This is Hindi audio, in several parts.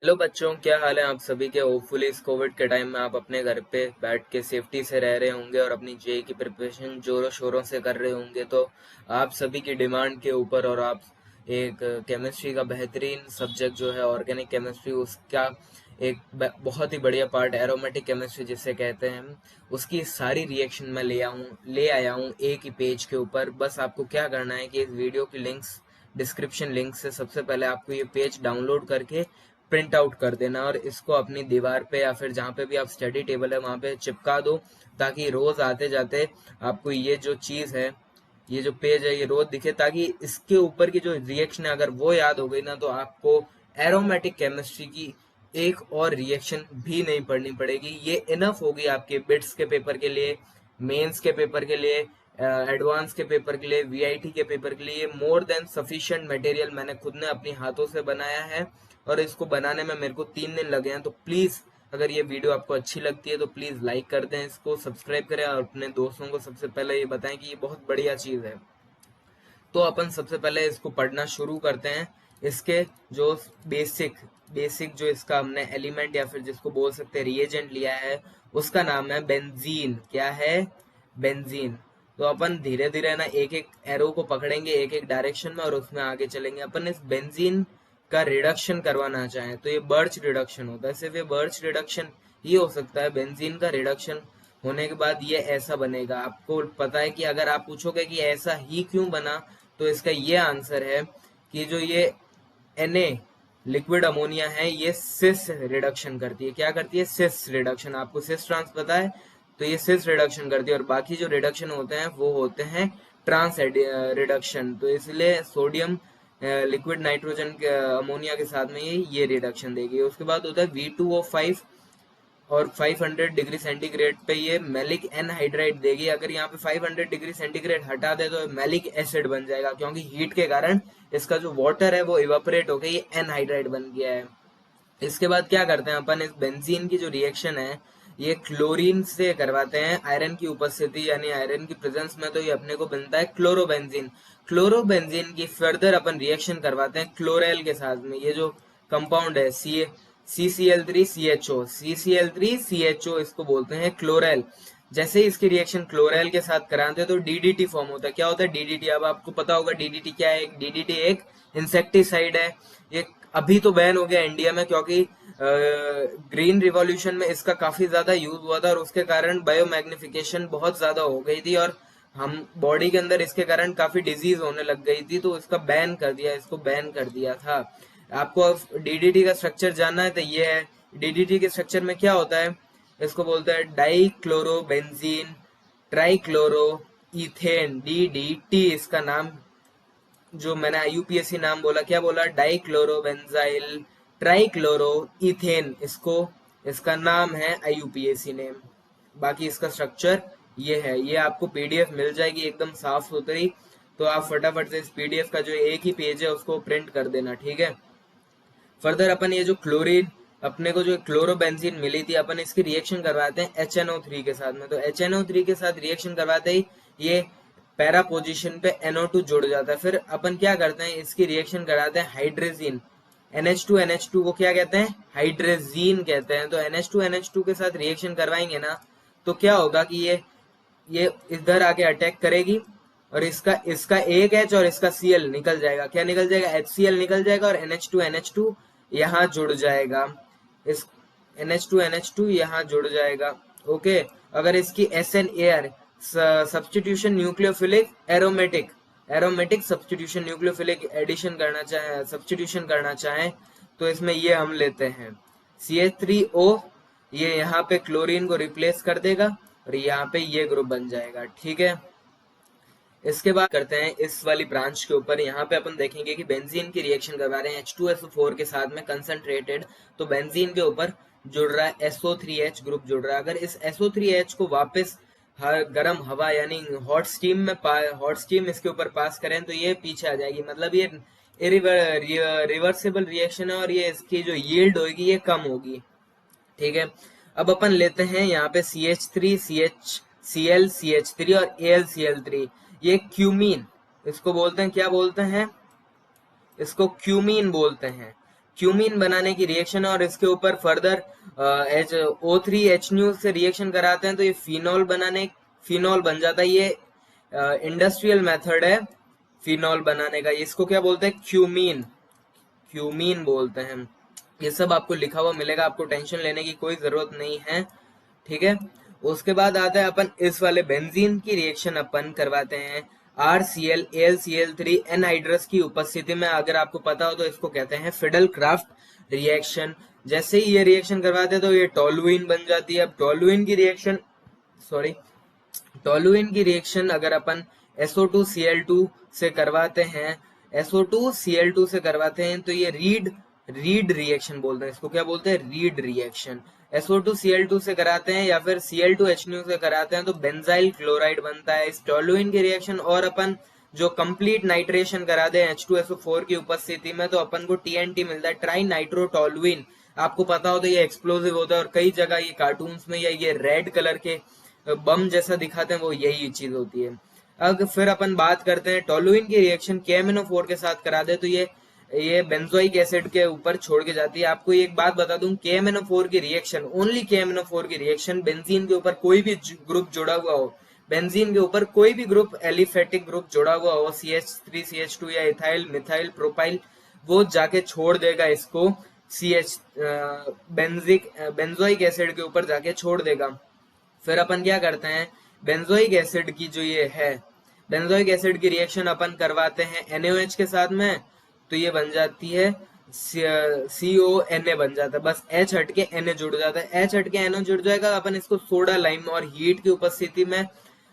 हेलो बच्चों, क्या हाल है आप सभी के। होपफुली इस कोविड के टाइम में आप अपने घर पे बैठ के सेफ्टी से रह रहे होंगे और अपनी जेई की प्रिपरेशन जोरों शोरों से कर रहे होंगे। तो आप सभी की डिमांड के ऊपर और आप एक केमिस्ट्री का बेहतरीन सब्जेक्ट जो है ऑर्गेनिक केमिस्ट्री, उसका एक बहुत ही बढ़िया पार्ट एरोमेटिक केमिस्ट्री जिसे कहते हैं, उसकी सारी रिएक्शन मैं ले आया हूँ एक ही पेज के ऊपर। बस आपको क्या करना है कि इस वीडियो की लिंक्स डिस्क्रिप्शन लिंक से सबसे पहले आपको ये पेज डाउनलोड करके प्रिंट आउट कर देना और इसको अपनी दीवार पे या फिर जहाँ पे भी आप स्टडी टेबल है वहाँ पे चिपका दो, ताकि रोज आते जाते आपको ये जो चीज़ है, ये जो पेज है, ये रोज दिखे, ताकि इसके ऊपर की जो रिएक्शन है अगर वो याद हो गई ना तो आपको एरोमेटिक केमिस्ट्री की एक और रिएक्शन भी नहीं पढ़नी पड़ेगी। ये इनफ होगी आपके बिट्स के पेपर के लिए, मेंस के पेपर के लिए, एडवांस के पेपर के लिए, वीआईटी के पेपर के लिए। मोर देन सफिशिएंट मटेरियल मैंने खुद ने अपनी हाथों से बनाया है और इसको बनाने में मेरे को 3 दिन लगे हैं। तो प्लीज अगर ये वीडियो आपको अच्छी लगती है तो प्लीज लाइक कर दें, इसको सब्सक्राइब करें और अपने दोस्तों को सबसे पहले ये बताएं कि ये बहुत बढ़िया चीज है। तो अपन सबसे पहले इसको पढ़ना शुरू करते हैं। इसके जो बेसिक बेसिक जो इसका हमने एलिमेंट या फिर जिसको बोल सकते हैं रिएजेंट लिया है, उसका नाम है बेंजीन। क्या है? बेंजीन। तो अपन धीरे धीरे ना एक एक एरो को पकड़ेंगे एक एक डायरेक्शन में और उसमें आगे चलेंगे। अपन इस बेंजीन का रिडक्शन करवाना चाहें तो ये बर्च रिडक्शन होता है। सिर्फ ये बर्च रिडक्शन ही हो सकता है। बेंजीन का रिडक्शन होने के बाद ये ऐसा बनेगा। आपको पता है कि अगर आप पूछोगे कि ऐसा ही क्यों बना, तो इसका ये आंसर है कि जो ये Na लिक्विड अमोनिया है, ये सिस रिडक्शन करती है। क्या करती है? सिस रिडक्शन। आपको सिस ट्रांस पता है, तो ये सिस रिडक्शन करती है। और बाकी जो रिडक्शन होते हैं वो होते हैं ट्रांस रिडक्शन। तो इसलिए सोडियम लिक्विड नाइट्रोजन के अमोनिया के साथ में ये रिडक्शन देगी। उसके बाद होता है V2O5 और 500 डिग्री सेंटीग्रेड पे ये मैलिक एनहाइड्राइड देगी। अगर यहाँ पे 500 डिग्री सेंटीग्रेड हटा दे तो मैलिक एसिड बन जाएगा, क्योंकि हीट के कारण इसका जो वाटर है वो इवापोरेट होकर ये एनहाइड्राइड बन गया है। इसके बाद क्या करते हैं अपन, इस बेंजीन की जो रिएक्शन है ये क्लोरीन से करवाते हैं आयरन की उपस्थिति यानी आयरन की प्रेजेंस में। तो ये अपने को बनता है क्लोरोबेंजीन। क्लोरोबेंजीन की फर्दर अपन रिएक्शन करवाते हैं क्लोरेल के साथ में। ये जो कंपाउंड है CCl3CHO, CCl3CHO इसको बोलते हैं क्लोरेल। जैसे ही इसकी रिएक्शन क्लोरेल के साथ कराते हैं तो डीडीटी फॉर्म होता है। क्या होता है डीडीटी? अब आपको पता होगा डीडीटी क्या है। डीडीटी एक इंसेक्टिसाइड है। ये अभी तो बैन हो गया इंडिया में, क्योंकि ग्रीन रिवॉल्यूशन में इसका काफी ज्यादा यूज हुआ था और उसके कारण बायोमैग्निफिकेशन बहुत ज्यादा हो गई थी और हम बॉडी के अंदर इसके कारण काफी डिजीज होने लग गई थी। तो इसका बैन कर दिया, इसको बैन कर दिया था। आपको डीडीटी का स्ट्रक्चर जानना है तो ये है। डीडीटी के स्ट्रक्चर में क्या होता है, इसको बोलते हैं डाइक्लोरोबेंजीन ट्राइक्लोरो इथेन, डीडीटी इसका नाम। जो मैंने यूपीएससी नाम बोला, क्या बोला? डाइक्लोरोबेंजाइल ट्राइक्लोरो इथेन, इसको इसका नाम है आईयूपीएससी नेम। बाकी इसका स्ट्रक्चर ये है। ये आपको पीडीएफ मिल जाएगी एकदम साफ सुथरी। तो आप फटाफट से इस पीडीएफ का जो एक ही पेज है उसको प्रिंट कर देना, ठीक है। फर्दर अपन ये जो क्लोरीन, अपने को जो क्लोरोबेंजीन मिली थी, अपन इसकी रिएक्शन करवाते हैं HNO3 के साथ में। तो HNO3 के साथ रिएक्शन करवाते ही ये पैरा पोजीशन पे NO2 जुड़ जाता है। फिर अपन क्या करते हैं, इसकी रिएक्शन कराते हैं हाइड्रेजीन। NH2 को क्या कहते हैं? हाइड्रेजीन कहते हैं। तो NH2 के साथ रिएक्शन करवाएंगे ना तो क्या होगा कि ये इधर आके अटैक करेगी और इसका इसका एक एच और इसका Cl निकल जाएगा। क्या निकल जाएगा? HCl निकल जाएगा और NH2 यहाँ जुड़ जाएगा। इस NH2 यहाँ जुड़ जाएगा। ओके। अगर इसकी SNAR substitution nucleophilic aromatic aromatic substitution nucleophilic addition करना चाहे, सब्सटीट्यूशन करना चाहें, तो इसमें ये हम लेते हैं CH3O। ये यहाँ पे क्लोरीन को रिप्लेस कर देगा और यहाँ पे ये ग्रुप बन जाएगा, ठीक है। इसके बाद करते हैं इस वाली ब्रांच के ऊपर। यहाँ पे अपन देखेंगे कि बेंजीन की रिएक्शन करवा रहे हैं H2SO4 के साथ में कंसंट्रेटेड। तो बेंजीन के ऊपर जुड़ रहा है SO3H ग्रुप जुड़ रहा है। अगर इस SO3H को वापस गर्म हवा यानी हॉट स्टीम में हॉट स्टीम इसके ऊपर पास करें तो ये पीछे आ जाएगी। मतलब ये रिवर्सिबल रिएक्शन है और ये इसकी जो यील्ड होगी ये कम होगी, ठीक है। अब अपन लेते हैं यहाँ पे CH3 CH, Cl CH3 और AlCl3। ये क्यूमीन इसको बोलते हैं। क्या बोलते हैं? इसको क्यूमीन बोलते हैं। क्यूमीन बनाने की रिएक्शन है और इसके ऊपर फर्दर O3H से रिएक्शन कराते हैं तो ये फिनॉल बन जाता है। ये इंडस्ट्रियल मेथड है फिनॉल बनाने का। इसको क्या बोलते हैं? क्यूमीन, क्यूमीन बोलते हैं। ये सब आपको लिखा हुआ मिलेगा, आपको टेंशन लेने की कोई जरूरत नहीं है, ठीक है। उसके बाद आता है अपन इस वाले बेंजीन की रिएक्शन अपन करवाते हैं RCl AlCl3 एनहाइड्रस की उपस्थिति में। अगर आपको पता हो तो इसको कहते हैं फिडल क्राफ्ट रिएक्शन। जैसे ही ये रिएक्शन करवाते हैं तो ये टोलुइन बन जाती है। अब टोलुइन की रिएक्शन अगर अपन SO2Cl2 से करवाते हैं, SO2Cl2 से करवाते हैं तो ये रीड रिएक्शन बोलते हैं। इसको क्या बोलते हैं? Read reaction. SO2Cl2 से कराते हैं या फिर Cl2H से कराते हैं तो बेंजाइल क्लोराइड बनता है इस टोलुइन की रिएक्शन। और अपन जो कंप्लीट नाइट्रेशन करा दे H2SO4 की उपस्थिति में तो अपन को TNT मिलता है, ट्राई नाइट्रोटोलुइन। आपको पता हो तो ये एक्सप्लोसिव होता है और कई जगह ये कार्टून्स में या ये रेड कलर के बम जैसा दिखाते हैं, वो यही चीज होती है। अब फिर अपन बात करते हैं टोलुइन की रिएक्शन KMnO4 के साथ करा दे तो ये बेंजोइक एसिड के ऊपर छोड़ के जाती है। आपको एक बात बता दूं, KMnO4 की रिएक्शन, ओनली KMnO4 की रिएक्शन, बेंजीन के ऊपर कोई भी ग्रुप जुड़ा हुआ हो, बेंजीन के ऊपर कोई भी ग्रुप एलिफेटिक ग्रुप जुड़ा हुआ हो, CH3 CH2 या इथाइल मिथाइल प्रोपाइल, वो जाके छोड़ देगा इसको बेंजोइक एसिड के ऊपर जाके छोड़ देगा। फिर अपन क्या करते हैं, बेंजोइक एसिड की जो ये है, बेंजोइक एसिड की रिएक्शन अपन करवाते हैं NaOH के साथ में तो ये बन जाती है CONA बन जाता है। बस H हट के Na जुड़ जाता है, H हट के NO जुड़ जाएगा। अपन इसको सोडा लाइम और हीट की उपस्थिति में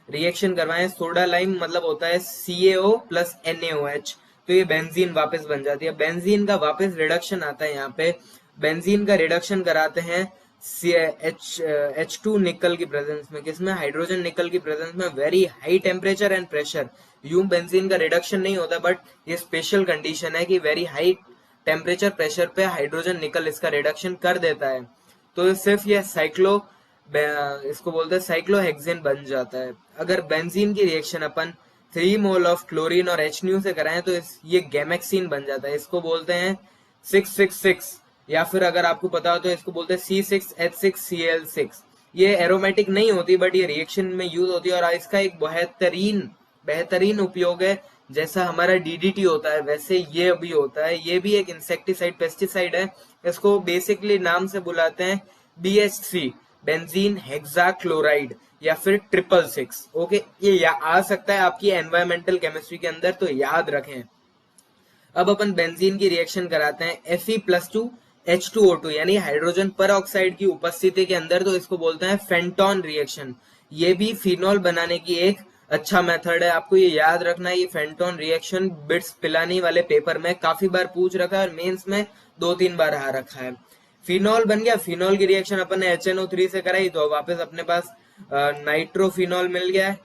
रिएक्शन करवाएं। सोडा लाइम मतलब होता है CaO प्लस NaOH, तो ये बेंजीन वापस बन जाती है। बेंजीन का वापस रिडक्शन आता है। यहाँ पे बेंजीन का रिडक्शन कराते हैं H2 निकल की प्रेजेंस में। किसमें? हाइड्रोजन निकल की प्रेजेंस में, very high temperature and pressure. यूं बेंजीन का रिडक्शन नहीं होता, बट ये स्पेशल कंडीशन है कि वेरी हाई टेम्परेचर प्रेशर पे हाइड्रोजन निकल इसका रिडक्शन कर देता है। तो सिर्फ ये इसको बोलते हैं साइक्लोहेक्सेन बन जाता है। अगर बेंजीन की reaction upon 3 mole of chlorine और HNO से कराएं तो ये गैमेक्सीन बन जाता है। इसको बोलते हैं 666, या फिर अगर आपको पता हो तो इसको बोलते हैं C6H6Cl6। ये एरोमेटिक नहीं होती बट ये रिएक्शन में यूज होती है और इसका एक बेहतरीन उपयोग है। जैसा हमारा DDT होता है वैसे ये भी होता है। ये भी एक इंसेक्टिसाइड पेस्टिसाइड है। इसको बेसिकली नाम से बुलाते हैं BH3, बेंजीन हेक्साक्लोराइड, या फिर 666। ओके, ये आ सकता है आपकी एनवायरमेंटल केमिस्ट्री के अंदर, तो याद रखें। अब अपन बेंजीन की रिएक्शन कराते हैं Fe+2 H2O2 यानी हाइड्रोजन पर ऑक्साइड की उपस्थिति के अंदर, तो इसको बोलते हैं फेंटोन रिएक्शन। ये भी फिनॉल बनाने की एक अच्छा मेथड है। आपको ये याद रखना है, ये फेंटोन रिएक्शन बिट्स पिलानी वाले पेपर में काफी बार पूछ रखा है और मेंस में 2-3 बार आ रखा है। फिनॉल बन गया। फिनॉल की रिएक्शन अपन ने HNO3 से कराई तो वापस अपने पास नाइट्रोफिनॉल मिल गया है,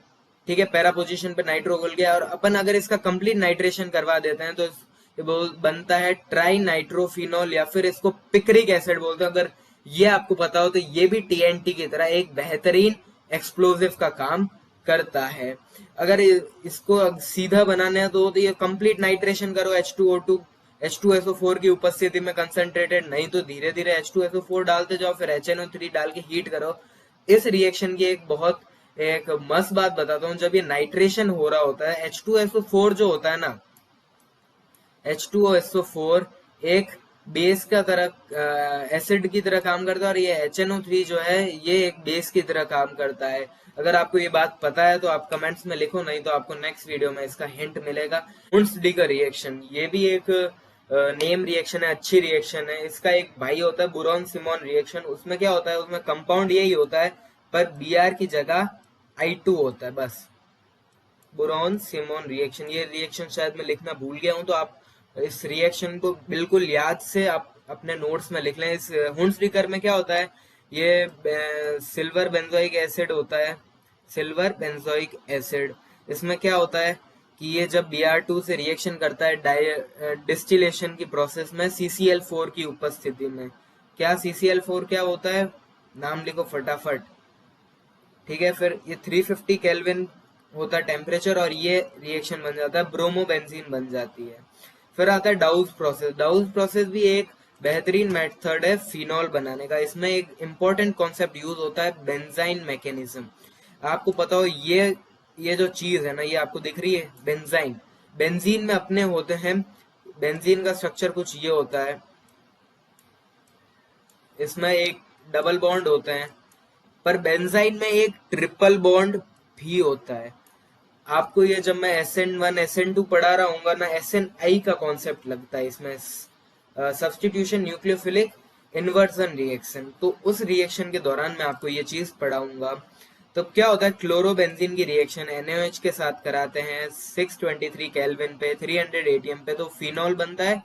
ठीक है। पैरा पोजीशन पे नाइट्रो खुल गया और अपन अगर इसका कंप्लीट नाइट्रेशन करवा देते हैं तो ये बनता है ट्राई नाइट्रोफिनॉल, या फिर इसको पिक्रिक एसिड बोलते हैं। अगर ये आपको पता हो तो ये भी TNT की तरह एक बेहतरीन एक्सप्लोजिव का काम करता है। अगर इसको सीधा बनाना है तो ये कंप्लीट नाइट्रेशन करो H2O2 H2SO4 की उपस्थिति में कंसंट्रेटेड, नहीं तो धीरे धीरे H2SO4 डालते जाओ, फिर HNO3 डाल के हीट करो। इस रिएक्शन की एक मस्त बात बताता हूँ। जब ये नाइट्रेशन हो रहा होता है, H2SO4 जो होता है ना, H2SO4 एक बेस का तरह एसिड की तरह काम करता है और ये HNO3 जो है ये एक बेस की तरह काम करता है। अगर आपको ये बात पता है तो आप कमेंट्स में लिखो, नहीं तो आपको नेक्स्ट वीडियो में इसका हिंट मिलेगा। हुंस-डी का रिएक्शन, ये भी एक नेम रिएक्शन है, अच्छी रिएक्शन है। इसका एक भाई होता है बोरॉन सिमोन रिएक्शन। उसमें क्या होता है, उसमें कंपाउंड यही होता है पर Br की जगह I2 होता है, बस। बोरॉन सिमोन रिएक्शन, ये रिएक्शन शायद मैं लिखना भूल गया हूं, तो आप इस रिएक्शन को बिल्कुल याद से आप अपने नोट्स में लिख लें। इस हुंस-डी में क्या होता है, ये सिल्वर बेंजोइक एसिड होता है, सिल्वर बेंजोइक एसिड। इसमें क्या होता है कि ये जब Br2 से रिएक्शन करता है डिस्टिलेशन की प्रोसेस में CCl4 की उपस्थिति में, क्या CCl4 क्या होता है, नाम लिखो फटाफट, ठीक है। फिर ये 350 केल्विन होता है टेम्परेचर और ये रिएक्शन बन जाता है ब्रोमोबेंजीन बन जाती है। फिर आता है डाउस प्रोसेस। डाउस प्रोसेस भी एक बेहतरीन मेथड है फिनॉल बनाने का। इसमें एक इम्पोर्टेंट कॉन्सेप्ट यूज होता है बेंजाइन मैकेनिज्म। आपको पता हो ये जो चीज है ना, ये आपको दिख रही है बेंजाइन, बेंजीन में अपने होते हैं, बेंजीन का स्ट्रक्चर कुछ ये होता है, इसमें एक डबल बॉन्ड होते हैं, पर बेंजाइन में एक ट्रिपल बॉन्ड भी होता है। आपको ये जब मैं SN1 SN2 पढ़ा रहा हूँ ना, SNI का कॉन्सेप्ट लगता है इसमें, सब्स्टिट्यूशन न्यूक्लियोफिलिक इन्वर्जन रिएक्शन। तो उस रिएक्शन के दौरान मैं आपको ये चीज पढ़ाऊंगा। तो क्या होता है, क्लोरोबेंजीन की रिएक्शन NaOH के साथ कराते हैं 623 केल्विन पे 300 ATM पे, तो फिनॉल बनता है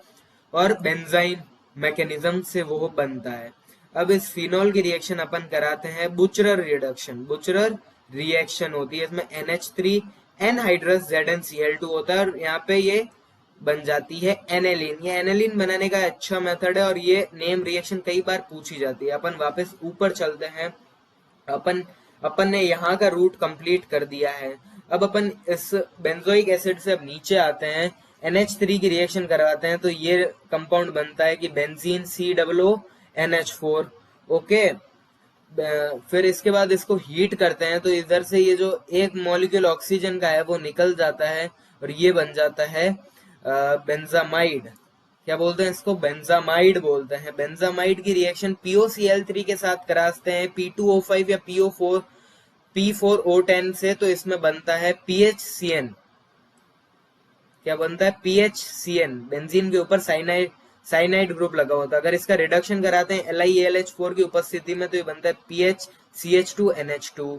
और बेंजाइन मैकेनिज्म से वो बनता है। अब इस फिनॉल की रिएक्शन अपन कराते हैं बुचरर रिडक्शन। बुचरर रिएक्शन होती है, इसमें NH3 एनहाइड्रस ZnCl2 होता है और यहाँ पे ये बन जाती है एनेलिन। ये एनेलिन बनाने का अच्छा मेथड है और ये नेम रिएक्शन कई बार पूछी जाती है। अपन वापस ऊपर चलते हैं। अपन ने यहाँ का रूट कंप्लीट कर दिया है। अब अपन इस बेंजोइक एसिड से अब नीचे आते हैं, NH3 की रिएक्शन करवाते हैं, तो ये कंपाउंड बनता है कि बेंजीन COONH4। ओके, फिर इसके बाद इसको हीट करते हैं, तो इधर से ये जो एक मॉलिक्यूल ऑक्सीजन का है वो निकल जाता है और ये बन जाता है बेंजामाइड। क्या बोलते हैं इसको, बेंजामाइड बोलते हैं। बेंजामाइड की रिएक्शन POCl3 के साथ कराते हैं P2O5 या P4O10 से, तो इसमें बनता है PHCN। क्या बनता है, PHCN। बेंजीन के ऊपर साइनाइड ग्रुप लगा होता है। अगर इसका रिडक्शन कराते हैं LiAlH4 की उपस्थिति में, तो ये बनता है PHCH2NH2।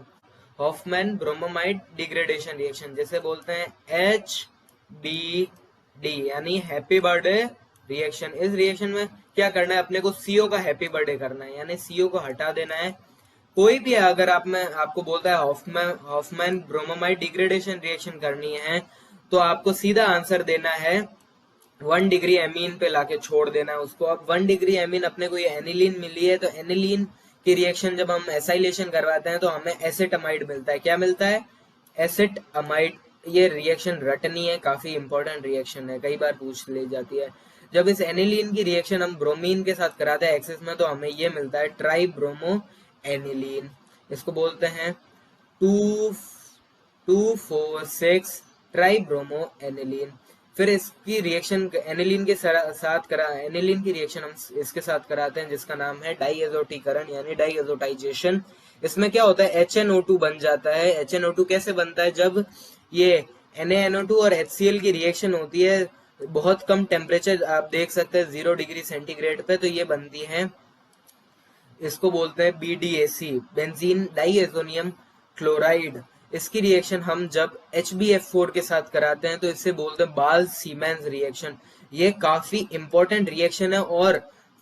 Hoffmann bromamide degradation reaction, जैसे बोलते हैं HBD यानी हैप्पी बर्थडे रिएक्शन। इस रिएक्शन में क्या करना है, अपने को CO का हैप्पी बर्थडे करना है, यानी CO को हटा देना है। कोई भी अगर आपको बोलता है हॉफमैन ब्रोमोमाइड डिग्रेडेशन रिएक्शन करनी है, तो आपको सीधा आंसर देना है 1 डिग्री एमीन पे लाके छोड़ देना है उसको। अब 1 डिग्री एमीन अपने को ये एनिलीन मिली है, तो एनिलीन की रिएक्शन जब हम एसाइलेशन करवाते हैं तो हमें एसिटअमाइड मिलता है। क्या मिलता है, एसिटअमाइड। ये रिएक्शन रटनी है, काफी इंपॉर्टेंट रिएक्शन है, कई बार पूछ ली जाती है। जब इस एनिलीन की रिएक्शन हम ब्रोमीन के साथ कराते हैं एक्सेस में, तो हमें ये मिलता है ट्राइब्रोमो एनिलीन। इसको बोलते हैं 2,4,6 ट्राइब्रोमो एनिलीन। फिर इसकी रिएक्शन एनिलीन के साथ एनिलीन की रिएक्शन हम इसके साथ कराते हैं जिसका नाम है डाइएजोटीकरण यानी डाइएजोटाइजेशन। इसमें क्या होता है, HNO2 बन जाता है। HNO2 कैसे बनता है, जब ये NaNO2 और HCl की रिएक्शन होती है बहुत कम टेम्परेचर, आप देख सकते हैं 0 डिग्री सेंटीग्रेड पे, तो ये बनती है, इसको बोलते हैं BDAC, बेंजीन डाइएजोनियम क्लोराइड। इसकी रिएक्शन हम जब HbF4 के साथ कराते हैं तो इससे बोलते हैं बाल सीमेंस रिएक्शन। ये काफी इंपॉर्टेंट रिएक्शन है और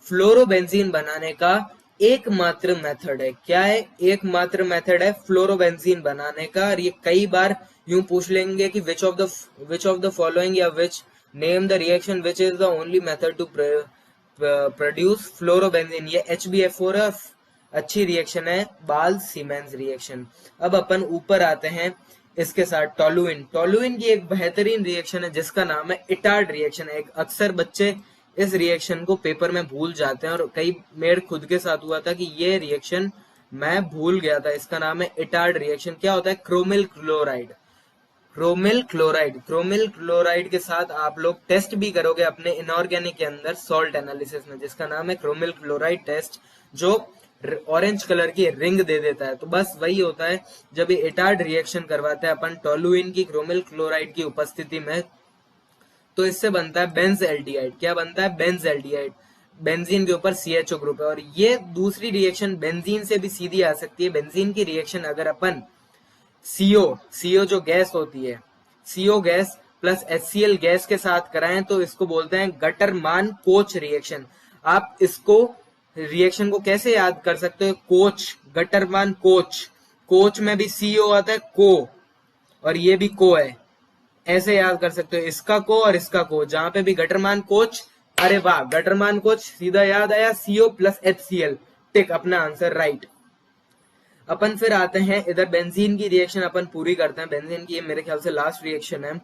फ्लोरोबेंजीन बनाने का एकमात्र मेथड है। क्या है, एकमात्र मेथड है फ्लोरोबेंजीन बनाने का। और ये कई बार यूं पूछ लेंगे कि विच ऑफ द फॉलोइंग या which name the reaction which is the only method to produce fluorobenzene. ये HbF4 है, अच्छी रिएक्शन है बाल सीमेंस रिएक्शन। अब अपन ऊपर आते हैं इसके साथ टोलुइन। टोलुइन की एक बेहतरीन रिएक्शन है जिसका नाम है इटार्ड रिएक्शन। एक अक्सर बच्चे इस रिएक्शन को पेपर में भूल जाते हैं और कई मेरे खुद के साथ हुआ था कि ये रिएक्शन मैं भूल गया था। इसका नाम है इटार्ड रिएक्शन। क्या होता है, क्रोमिल क्लोराइड। क्रोमिल क्लोराइड के साथ आप लोग टेस्ट भी करोगे अपने इनऑर्गेनिक के अंदर सॉल्ट एनालिसिस में, जिसका नाम है क्रोमिल क्लोराइड टेस्ट, जो ऑरेंज कलर की रिंग दे देता है। तो बस वही होता है जब ये इटार्ड रिएक्शन करवाते हैं अपन टोलुइन की क्रोमिल क्लोराइड की उपस्थिति में, तो इससे बनता है बेंज एल्डिहाइड। क्या बनता है, बेंज एल्डिहाइड। बेंजीन के ऊपर CHO ग्रुप है और ये दूसरी रिएक्शन बेंजीन से भी सीधी आ सकती है। बेंजीन की रिएक्शन अगर अपन CO जो गैस होती है, CO gas plus HCl gas के साथ कराएं तो इसको बोलते हैं गटरमान कोच रिएक्शन। आप इसको रिएक्शन को कैसे याद कर सकते हो, कोच, गटरमान कोच, कोच में भी CO आता है, को, और ये भी को है, ऐसे याद कर सकते हो, इसका को और इसका को, जहां पे भी गटरमान कोच, अरे वाह, गटरमान कोच सीधा याद आया, CO प्लस HCl, टिक, अपना आंसर राइट। अपन फिर आते हैं इधर बेंजीन की रिएक्शन अपन पूरी करते हैं। बेंजीन की मेरे ख्याल से लास्ट रिएक्शन है।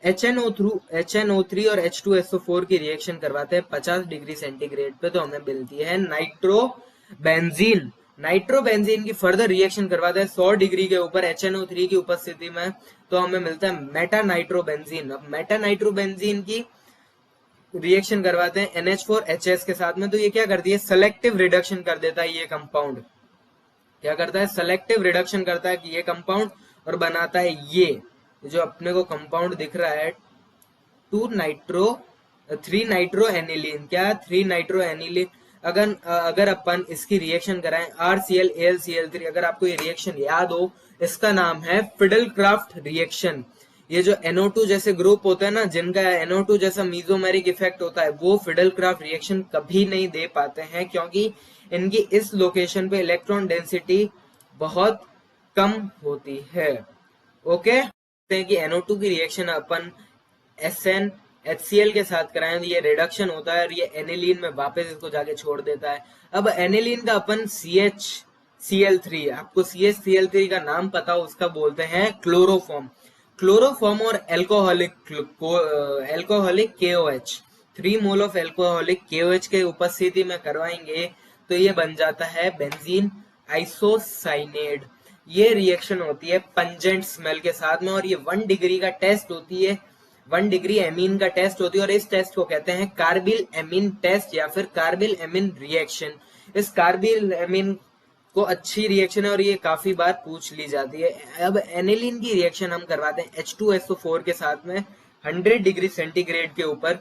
HNO3 और H2SO4 की रिएक्शन करवाते हैं 50 डिग्री सेंटीग्रेड पे, तो हमें मिलती है नाइट्रोबेंजीन। नाइट्रोबेंजीन की फर्दर रिएक्शन करवाते हैं 100 डिग्री के ऊपर HNO3 की उपस्थिति में, तो हमें मिलता है मेटा नाइट्रोबेंजीन। अब मेटा नाइट्रोबेंजीन की रिएक्शन करवाते हैं NH4HS के साथ में, तो ये क्या करती है, सेलेक्टिव रिडक्शन कर देता है। ये कंपाउंड क्या करता है, सेलेक्टिव रिडक्शन करता है कि ये कंपाउंड, और बनाता है ये जो अपने को कंपाउंड दिख रहा है 3 नाइट्रो एनिलीन। क्या, 3 नाइट्रो एनिलीन। अगर अपन इसकी रिएक्शन कराएं RCl AlCl3, अगर आपको ये रिएक्शन याद हो, इसका नाम है फिडलक्राफ्ट रिएक्शन। ये जो NO2 जैसे ग्रुप होते हैं ना, जिनका NO2 जैसा मीजोमेरिक इफेक्ट होता है, वो फिडलक्राफ्ट रिएक्शन कभी नहीं दे पाते हैं, क्योंकि इनकी इस लोकेशन पे इलेक्ट्रॉन डेंसिटी बहुत कम होती है। ओके, कि NO2 की रिएक्शन अपन SnHCl के साथ कराएं तो ये रिडक्शन होता है और ये एनिलीन में वापस इसको जाके छोड़ देता है। अब एनिलीन का अपन CHCl3, आपको CHCl3 का नाम पता हो, उसका बोलते हैं क्लोरोफॉर्म। क्लोरोफॉर्म और alcoholic KOH, 3 mole of alcoholic KOH के उपस्थिति में करवाएंगे तो ये बन जाता है बेंजीन आइसोसाइनेड। ये रिएक्शन होती है पंजेंट स्मेल के साथ में, और ये 1 डिग्री का टेस्ट होती है, 1 डिग्री एमीन का टेस्ट होती है, और इस टेस्ट को कहते हैं कार्बिल एमीन टेस्ट या फिर कार्बिल एमीन रिएक्शन। इस कार्बिल एमीन को अच्छी रिएक्शन है और ये काफी बार पूछ ली जाती है। अब एनिलीन की रिएक्शन हम करवाते हैं H2SO4 के साथ में 100 डिग्री सेंटीग्रेड के ऊपर,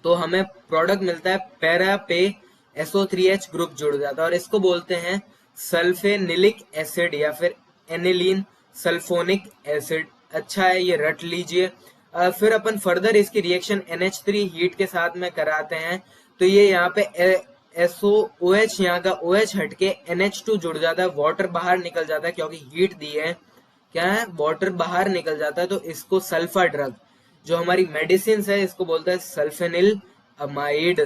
तो हमें प्रोडक्ट मिलता है पैरा पे SO3H ग्रुप जुड़ जाता है, और इसको बोलते हैं सल्फेनिलिक एसिड या फिर एनिलीन सल्फोनिक एसिड। अच्छा है, ये रट लीजिए। फिर अपन फर्दर इसकी रिएक्शन NH3 हीट के साथ में कराते हैं, तो ये यहाँ पे SOOH, यहाँ का OH हटके NH2 जुड़ जाता है, वाटर बाहर निकल जाता है क्योंकि हीट दी है। क्या है, वाटर बाहर निकल जाता है, तो इसको सल्फर ड्रग जो हमारी मेडिसिन है इसको बोलते हैं सल्फेनिल अमाइड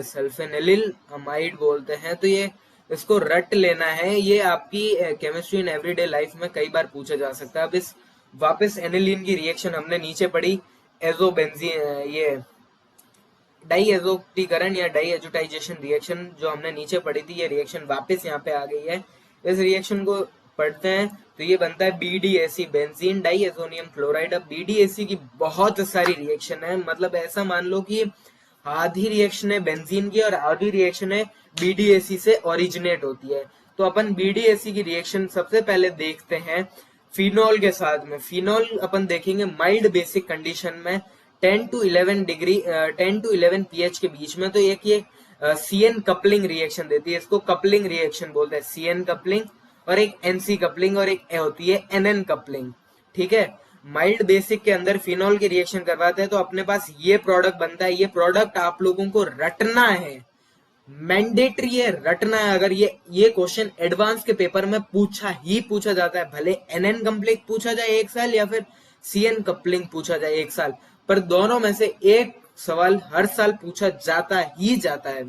बोलते हैं। तो ये इसको रट लेना है, ये आपकी केमिस्ट्री इन एवरीडे लाइफ में कई बार पूछा जा सकता है। अब इस वापस एनिलीन की रिएक्शन हमने नीचे पढ़ी, एजोबेंजीन, ये डाई एजोटीकरण या डाई एजोटाइजेशन रिएक्शन जो हमने नीचे पढ़ी थी, ये रिएक्शन वापस यहाँ पे आ गई है। इस रिएक्शन को पढ़ते हैं तो ये बनता है BDAC, benzene diazonium chloride. अब BDAC की बहुत सारी रिएक्शन है, मतलब ऐसा मान लो कि आधी रिएक्शन है बेंजीन की और आधी रिएक्शन है BDAC से ओरिजिनेट होती है। तो अपन BDAC की रिएक्शन सबसे पहले देखते हैं फिनॉल के साथ में। फिनॉल अपन देखेंगे माइल्ड बेसिक कंडीशन में 10 to 11 pH के बीच में, तो एक ये CN कपलिंग रिएक्शन देती है, इसको कपलिंग रिएक्शन बोलते हैं, CN कपलिंग, और एक NC कपलिंग, और एक होती है NN कपलिंग। ठीक है, माइल्ड बेसिक के अंदर फिनॉल की रिएक्शन करवाते हैं तो अपने पास ये प्रोडक्ट बनता है। ये प्रोडक्ट आप लोगों को रटना है, मैंडेटरी है, रटना है। अगर ये क्वेश्चन एडवांस के पेपर में पूछा जाता है, भले NN कपलिंग पूछा जाए 1 साल या फिर CN कपलिंग पूछा जाए 1 साल, पर दोनों में से एक सवाल हर साल पूछा जाता ही जाता है।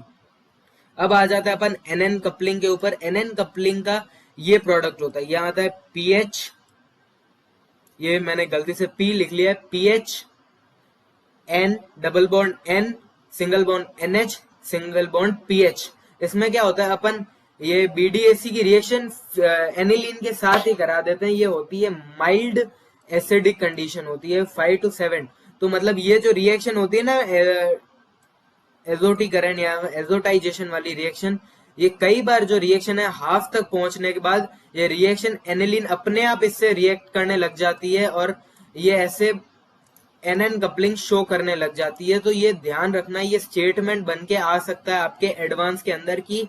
अब आ जाता है अपन NN कपलिंग के ऊपर। NN कपलिंग का ये प्रोडक्ट होता है, यह आता है PH, ये मैंने गलती से P लिख लिया है, PH N double bond N single bond NH single bond PH। इसमें क्या होता है, अपन ये BDAC की रिएक्शन एनिलीन के साथ ही करा देते हैं। ये होती है माइल्ड एसिडिक कंडीशन होती है 5 to 7। तो मतलब ये जो रिएक्शन होती है ना एजोटीकरण या एजोटाइजेशन वाली रिएक्शन, ये कई बार जो रिएक्शन है हाफ तक पहुंचने के बाद ये रिएक्शन एनिलीन अपने आप इससे रिएक्ट करने लग जाती है और ये ऐसे NN कपलिंग शो करने लग जाती है। तो ये ध्यान रखना, ये स्टेटमेंट बन के आ सकता है आपके एडवांस के अंदर कि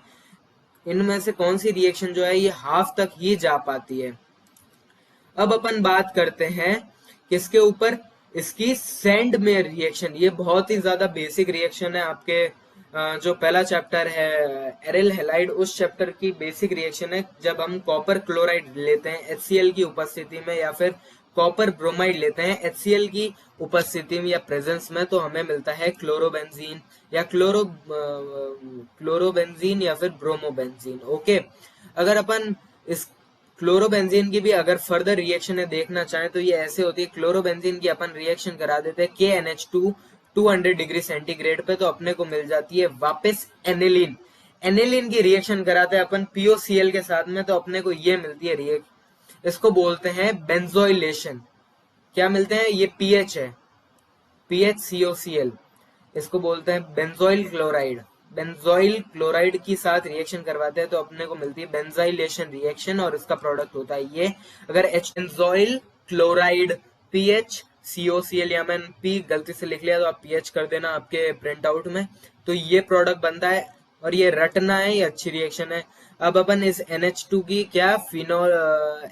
इनमें से कौन सी रिएक्शन जो है ये हाफ तक ही जा पाती है। अब अपन बात करते हैं किसके ऊपर, इसकी सैंड में रिएक्शन। ये बहुत ही ज्यादा बेसिक रिएक्शन है, आपके जो पहला चैप्टर है एरिल हैलाइड, उस चैप्टर की बेसिक रिएक्शन है। जब हम कॉपर क्लोराइड लेते हैं HCl की उपस्थिति में या फिर कॉपर ब्रोमाइड लेते हैं HCl की उपस्थिति में या प्रेजेंस में, तो हमें मिलता है क्लोरोबेंजीन या क्लोरोबेंजीन या फिर ब्रोमोबेंजीन। ओके, अगर अपन इस क्लोरोबेंजीन की भी अगर फर्दर रिएक्शन है देखना चाहें तो ये ऐसे होती है। क्लोरोबेंजीन की अपन रिएक्शन करा देते हैं KNH2 200 डिग्री सेंटीग्रेड पे, तो अपने को मिल जाती है वापस एनिलीन। एनिलीन की रिएक्शन कराते हैं अपन POCl के साथ में, तो अपने को ये मिलती है रिएक्ट, इसको बोलते हैं बेंजोइलेशन। क्या मिलते हैं, ये पीएच है, PHCOCl, इसको बोलते हैं बेंजोइल क्लोराइड। बेंजोइल क्लोराइड की साथ रिएक्शन करवाते हैं तो अपने को मिलती है बेंजाइलेशन रिएक्शन, और इसका प्रोडक्ट होता है ये। अगर H बेंजोइल क्लोराइड PHCOCl, या मैंने P गलती से लिख लिया तो आप PH कर देना आपके प्रिंट आउट में, तो ये प्रोडक्ट बनता है और ये रटना है, ये अच्छी रिएक्शन है। अब अपन इस NH2 की क्या फिनोल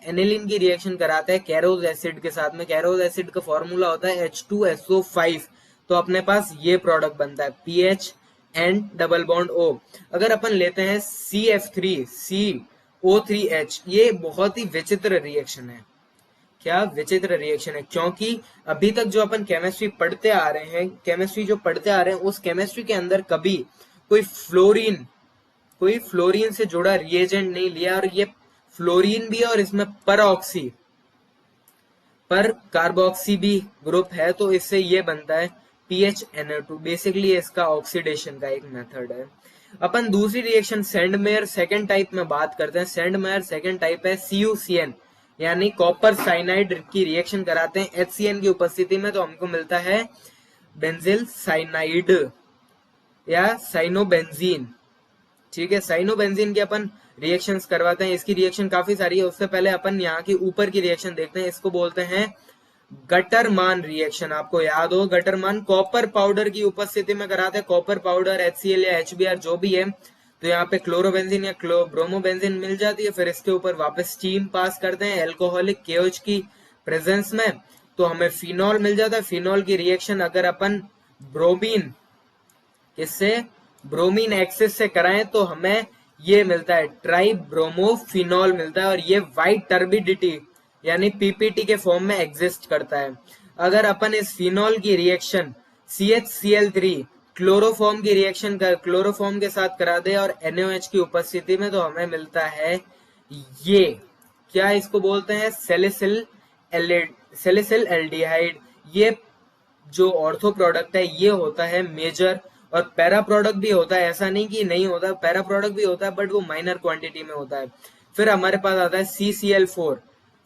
एनिलीन की रिएक्शन कराते हैं कैरोज एसिड के साथ में। कैरोज एसिड का फॉर्मूला होता है H2SO5, तो अपने पास ये प्रोडक्ट बनता है PH and double bond O। अगर अपन लेते हैं CF3 CO3H, ये बहुत ही विचित्र रिएक्शन है। क्या विचित्र रिएक्शन है, क्योंकि अभी तक जो अपन केमिस्ट्री पढ़ते आ रहे हैं, केमिस्ट्री जो पढ़ते आ रहे हैं, उस केमिस्ट्री के अंदर कभी कोई फ्लोरीन से जुड़ा रिएजेंट नहीं लिया, और ये फ्लोरीन भी है और इसमें पर कार्बोक्सी भी ग्रुप है, तो इससे ये बनता है PHNO2। बेसिकली इसका ऑक्सीडेशन का एक मेथड है। अपन दूसरी रिएक्शन सेंडमेयर सेकेंड टाइप में बात करते हैं। सेंडमेयर सेकेंड टाइप है CuCN, यानी कॉपर साइनाइड की रिएक्शन कराते हैं HCN की उपस्थिति में, तो हमको मिलता है बेंजिल साइनाइड या साइनोबेंजीन। ठीक है, साइनोबेंजीन की अपन रिएक्शंस करवाते हैं। इसकी रिएक्शन काफी सारी है, उससे पहले अपन यहाँ की ऊपर की रिएक्शन देखते हैं। इसको बोलते हैं गटरमान रिएक्शन। आपको याद हो, गटरमान कॉपर पाउडर की उपस्थिति में कराते हैं। कॉपर पाउडर HCl या HBr जो भी है, तो यहाँ पे क्लोरोबेंजीन या ब्रोमोबेंजीन मिल जाती है। फिर इसके ऊपर वापस स्टीम पास करते हैं एल्कोहलिक KOH की प्रेजेंस में, तो हमें फिनॉल मिल जाता है। फिनॉल की रिएक्शन अगर अपन ब्रोमीन ब्रोमीन एक्सिस से कराएं तो हमें ये मिलता है ट्राइब्रोमोफिनॉल मिलता है, और ये वाइट टर्बिडिटी यानी PPT के फॉर्म में एग्जिस्ट करता है। अगर अपन इस फिनॉल की रिएक्शन CHCl3 क्लोरोफॉर्म के साथ करा दे और NaOH की उपस्थिति में, तो हमें मिलता है ये, क्या इसको बोलते हैं, सेलिसिल एल्डिहाइड। ये जो ऑर्थो प्रोडक्ट है ये होता है मेजर, और पैरा प्रोडक्ट भी होता है, ऐसा नहीं कि नहीं होता, पैरा प्रोडक्ट भी होता है बट वो माइनर क्वांटिटी में होता है। फिर हमारे पास आता है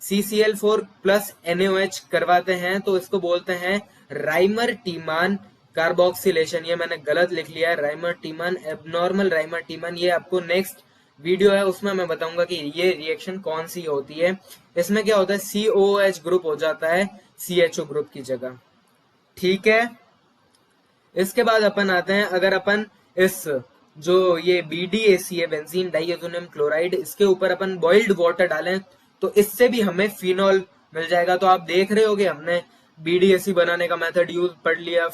CCl4 प्लस NaOH करवाते हैं, तो इसको बोलते हैं राइमर टीमान कार्बोक्सिलेशन। ये मैंने गलत लिख लिया है, राइमर टीमान, एबनॉर्मल राइमर टीमान। ये आपको नेक्स्ट वीडियो है उसमें मैं बताऊंगा कि ये रिएक्शन कौन सी होती है। इसमें क्या होता है, COOH ग्रुप हो जाता है CHO ग्रुप की जगह। ठीक है, इसके बाद अपन आते हैं, अगर अपन इस जो ये BDAC है, बेंजीन डाइएथोनियम क्लोराइड, इसके ऊपर अपन बॉइल्ड वाटर डालें तो इससे भी हमें फिनॉल मिल जाएगा। तो आप देख रहे होगे हमने BDAC बनाने का मेथड यूज पढ़ लिया,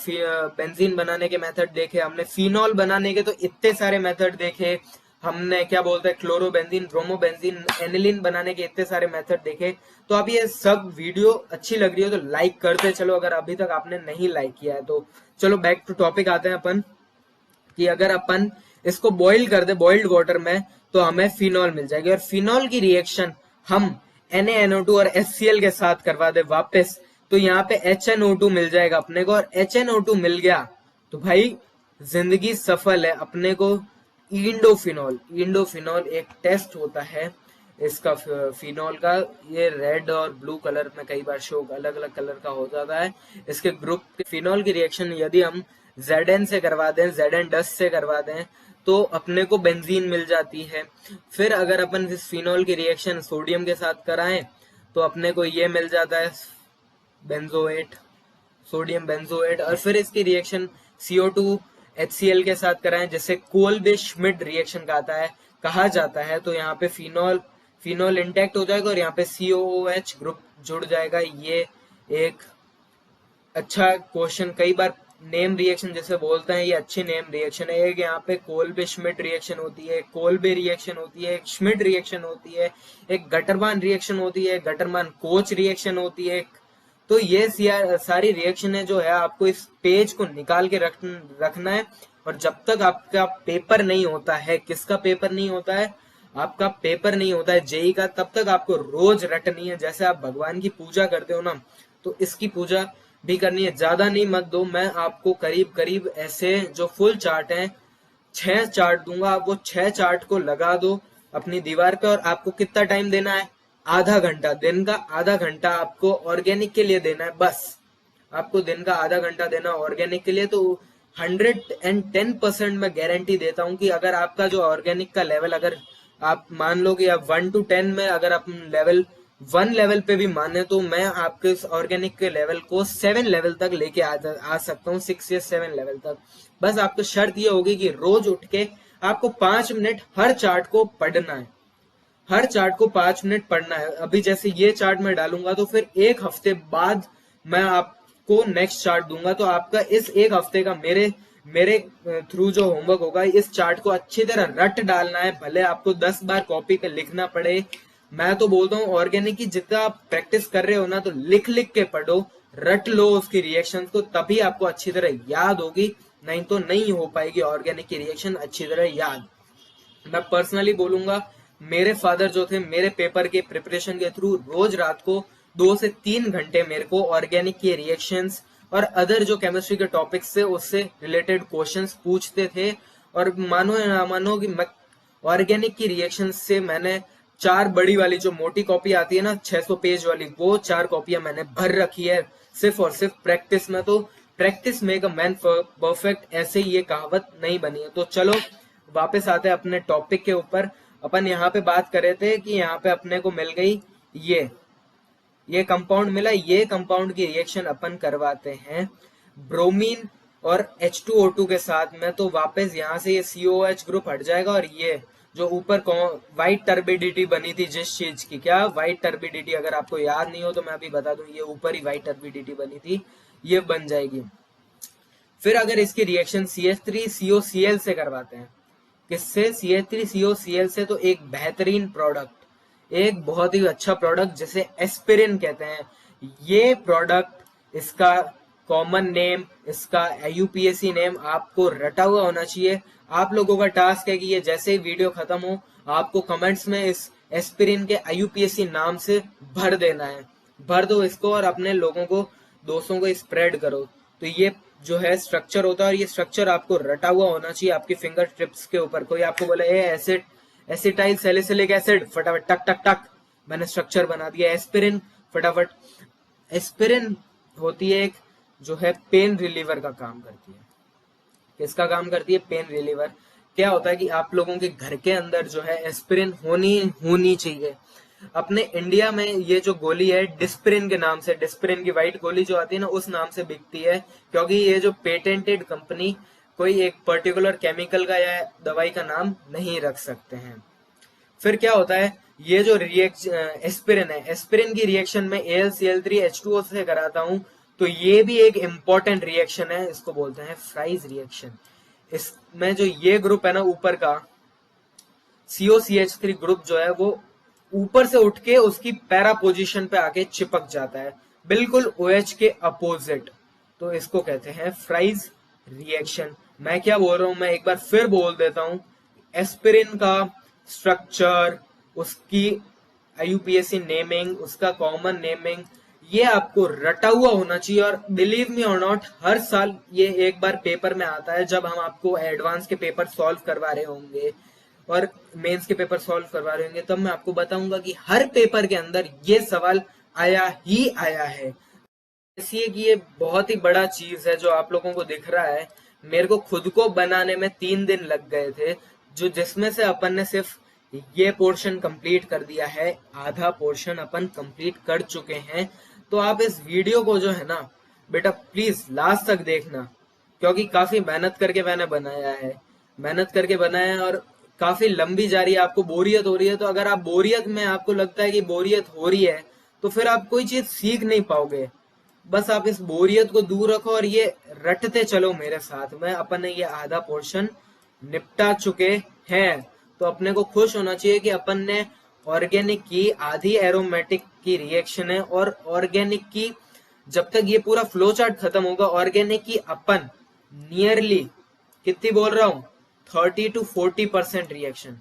बेंजीन बनाने के मेथड देखे हमने, फिनॉल बनाने के तो इतने सारे मेथड देखे हमने, क्या बोलते हैं, क्लोरोबेंजीन, ब्रोमोबेंजीन, एनिलीन बनाने के इतने सारे मेथड देखे। तो आप ये सब वीडियो अच्छी लग रही हो तो लाइक करते चलो, अगर अभी तक आपने नहीं लाइक किया है तो। चलो बैक टू टॉपिक आते हैं अपन, कि अगर अपन इसको बॉइल कर दे बॉइल्ड वाटर में तो हमें फिनॉल मिल जाएगी, और फिनॉल की रिएक्शन हम NaNO2 और HCl के साथ करवा दे वापस, तो यहाँ पे HNO2 मिल जाएगा अपने को, और HNO2 मिल गया तो भाई जिंदगी सफल है। अपने को इंडोफिनॉल एक टेस्ट होता है इसका फिनॉल का, ये रेड और ब्लू कलर में कई बार शो अलग अलग कलर का हो जाता है। इसके ग्रुप फिनॉल की रिएक्शन यदि हम Zn से करवा दें, Zn10 से करवा दें, तो अपने को बेंजीन मिल जाती है। फिर अगर अपन इस फिनॉल की रिएक्शन सोडियम के साथ कराएं तो अपने को ये मिल जाता है बेंजोएट, सोडियम बेंजोएट। और फिर इसकी रिएक्शन CO2 HCl के साथ कराएं, जिसे कोल्बे श्मिट रिएक्शन कहा जाता है, तो यहाँ पे फिनॉल इंटैक्ट हो जाएगा और यहाँ पे COOH ग्रुप जुड़ जाएगा। ये एक अच्छा क्वेश्चन, कई बार नेम रिएक्शन जैसे बोलते हैं, ये अच्छी नेम रिएक्शन है। एक यहाँ पे कोल्बे श्मिट रिएक्शन होती है, कोल्बे रिएक्शन होती है, एक श्मिट रिएक्शन होती है, एक गटरमान रिएक्शन होती है, गटरमान कोच रिएक्शन होती है। तो ये सारी रिएक्शन है जो है, आपको इस पेज को निकाल के रखना है। और जब तक आपका पेपर नहीं होता है, किसका पेपर नहीं होता है, आपका पेपर नहीं होता है जेई का, तब तक आपको रोज रटनी है। जैसे आप भगवान की पूजा करते हो ना, तो इसकी पूजा भी करनी है। ज्यादा नहीं मत दो, मैं आपको करीब करीब ऐसे जो फुल चार्ट हैं 6 चार्ट दूंगा, आप वो 6 चार्ट को लगा दो अपनी दीवार पे। और आपको कितना टाइम देना है? आधा घंटा। दिन का आधा घंटा आपको ऑर्गेनिक के लिए देना है बस। आपको दिन का आधा घंटा देना ऑर्गेनिक के लिए। तो 110% मैं गारंटी देता हूँ कि अगर आपका जो ऑर्गेनिक का लेवल, अगर आप मान लो कि आप 1 to 10 में अगर आप लेवल 1 लेवल पे भी माने, तो मैं आपके इस ऑर्गेनिक के लेवल को 7 लेवल तक लेके आ सकता हूँ, 6 या 7 लेवल तक। बस आपको शर्त ये होगी कि रोज उठ के आपको 5 मिनट हर चार्ट को पढ़ना है। हर चार्ट को 5 मिनट पढ़ना है। अभी जैसे ये चार्ट मैं डालूंगा, तो फिर एक हफ्ते बाद मैं आपको नेक्स्ट चार्ट दूंगा। तो आपका इस एक हफ्ते का मेरे मेरे थ्रू जो होमवर्क होगा, इस चार्ट को अच्छी तरह रट डालना है, भले आपको 10 बार कॉपी पे लिखना पड़े। मैं तो बोलता हूँ ऑर्गेनिक की जितना आप प्रैक्टिस कर रहे हो ना, तो लिख लिख के पढ़ो, रट लो उसकी रिएक्शन को, तभी आपको अच्छी तरह याद होगी। नहीं तो नहीं हो पाएगी ऑर्गेनिक की रिएक्शन अच्छी तरह याद। मैं पर्सनली बोलूंगा, मेरे फादर जो थे, मेरे पेपर के प्रिपरेशन के थ्रू रोज रात को 2 से 3 घंटे मेरे को ऑर्गेनिक के रिएक्शंस और अदर जो केमिस्ट्री के टॉपिक्स से उससे रिलेटेड क्वेश्चंस पूछते थे। और मानो या ना मानो कि मैं ऑर्गेनिक की रिएक्शन से मैंने 4 बड़ी वाली जो मोटी कॉपी आती है ना 600 पेज वाली, वो 4 कॉपियां मैंने भर रखी है सिर्फ और सिर्फ प्रैक्टिस में। तो practice make a man perfect, ऐसे ही ये कहावत नहीं बनी है। तो चलो वापस आते हैं अपने टॉपिक के ऊपर। अपन यहाँ पे बात कर रहे थे कि यहाँ पे अपने को मिल गई ये कंपाउंड मिला। ये कंपाउंड की रिएक्शन अपन करवाते हैं ब्रोमीन और H2O2 के साथ में। तो वापस यहाँ से ये COH ग्रुप हट जाएगा, और ये जो ऊपर व्हाइट टर्बिडिटी बनी थी जिस चीज की, क्या व्हाइट टर्बिडिटी, अगर आपको याद नहीं हो तो मैं अभी बता दूं, ये ऊपर ही व्हाइट टर्बिडिटी बनी थी, ये बन जाएगी। फिर अगर इसकी रिएक्शन CH3COCl से करवाते हैं, किससे? CH3COCl से। तो एक बेहतरीन प्रोडक्ट, एक बहुत ही अच्छा प्रोडक्ट जिसे एस्पिरिन कहते हैं। ये प्रोडक्ट, इसका कॉमन नेम, इसका IUPAC नेम आपको रटा हुआ होना चाहिए। आप लोगों का टास्क है कि ये जैसे ही वीडियो खत्म हो, आपको कमेंट्स में इस एस्पिरिन के IUPAC नाम से भर देना है। भर दो इसको और अपने लोगों को, दोस्तों को स्प्रेड करो। तो ये जो है स्ट्रक्चर होता है, और ये स्ट्रक्चर आपको रटा हुआ होना चाहिए आपकी फिंगर टिप्स के ऊपर। कोई आपको बोले एसिड, एसिटाइल सैलिसिलिक एसिड, फटाफट टक टक टक मैंने स्ट्रक्चर बना दिया। एस्पिरिन, फटाफट। एस्पिरिन होती है एक जो है पेन रिलीवर का काम करती है। किसका काम करती है? Pain reliever. क्या होता है कि आप लोगों के घर के अंदर जो है एस्पिरिन होनी चाहिए। अपने इंडिया में ये जो गोली है डिस्प्रिन के नाम से, डिस्प्रिन की व्हाइट गोली जो आती है ना, उस नाम से बिकती है, क्योंकि ये जो पेटेंटेड कंपनी कोई एक पर्टिकुलर केमिकल का या दवाई का नाम नहीं रख सकते हैं। फिर क्या होता है, ये जो एस्पिरिन है, एस्पिरिन की रिएक्शन में AlCl3H2O से कराता हूं, तो ये भी एक इंपॉर्टेंट रिएक्शन है, इसको बोलते हैं फ्राइज रिएक्शन। इसमें जो ये ग्रुप है ना ऊपर का COCH3 ग्रुप जो है, वो ऊपर से उठ के उसकी पैरा पोजीशन पे आके चिपक जाता है, बिल्कुल OH के अपोजिट। तो इसको कहते हैं फ्राइज रिएक्शन। मैं क्या बोल रहा हूं, मैं एक बार फिर बोल देता हूं। एस्पिरिन का स्ट्रक्चर, उसकी IUPAC नेमिंग, उसका कॉमन नेमिंग, ये आपको रटा हुआ होना चाहिए। और बिलीव मी और नॉट, हर साल ये एक बार पेपर में आता है, जब हम आपको एडवांस के पेपर सॉल्व करवा रहे होंगे और मेंस के पेपर सॉल्व करवा रहे होंगे, तब मैं आपको बताऊंगा कि हर पेपर के अंदर ये सवाल आया ही आया है। इसलिए कि ये बहुत ही बड़ा चीज है जो आप लोगों को दिख रहा है। मेरे को खुद को बनाने में 3 दिन लग गए थे, जो जिसमें से अपन ने सिर्फ ये पोर्शन कंप्लीट कर दिया है, आधा पोर्शन अपन कंप्लीट कर चुके हैं। तो आप इस वीडियो को जो है ना बेटा प्लीज लास्ट तक देखना, क्योंकि काफी मेहनत करके मैंने बनाया है, मेहनत करके बनाया है, और काफी लंबी जा रही है। आपको बोरियत हो रही है, तो अगर आप बोरियत में आपको लगता है कि बोरियत हो रही है, तो फिर आप कोई चीज सीख नहीं पाओगे। बस आप इस बोरियत को दूर रखो और ये रटते चलो मेरे साथ में। अपन ने ये आधा पोर्शन निपटा चुके हैं, तो अपने को खुश होना चाहिए कि अपन ने ऑर्गेनिक की आधी एरोमेटिक की रिएक्शन है, और ऑर्गेनिक की जब तक ये पूरा फ्लो चार्ट खत्म होगा, ऑर्गेनिक की अपन नियरली कितनी बोल रहा हूं, 30 to 40% रिएक्शन,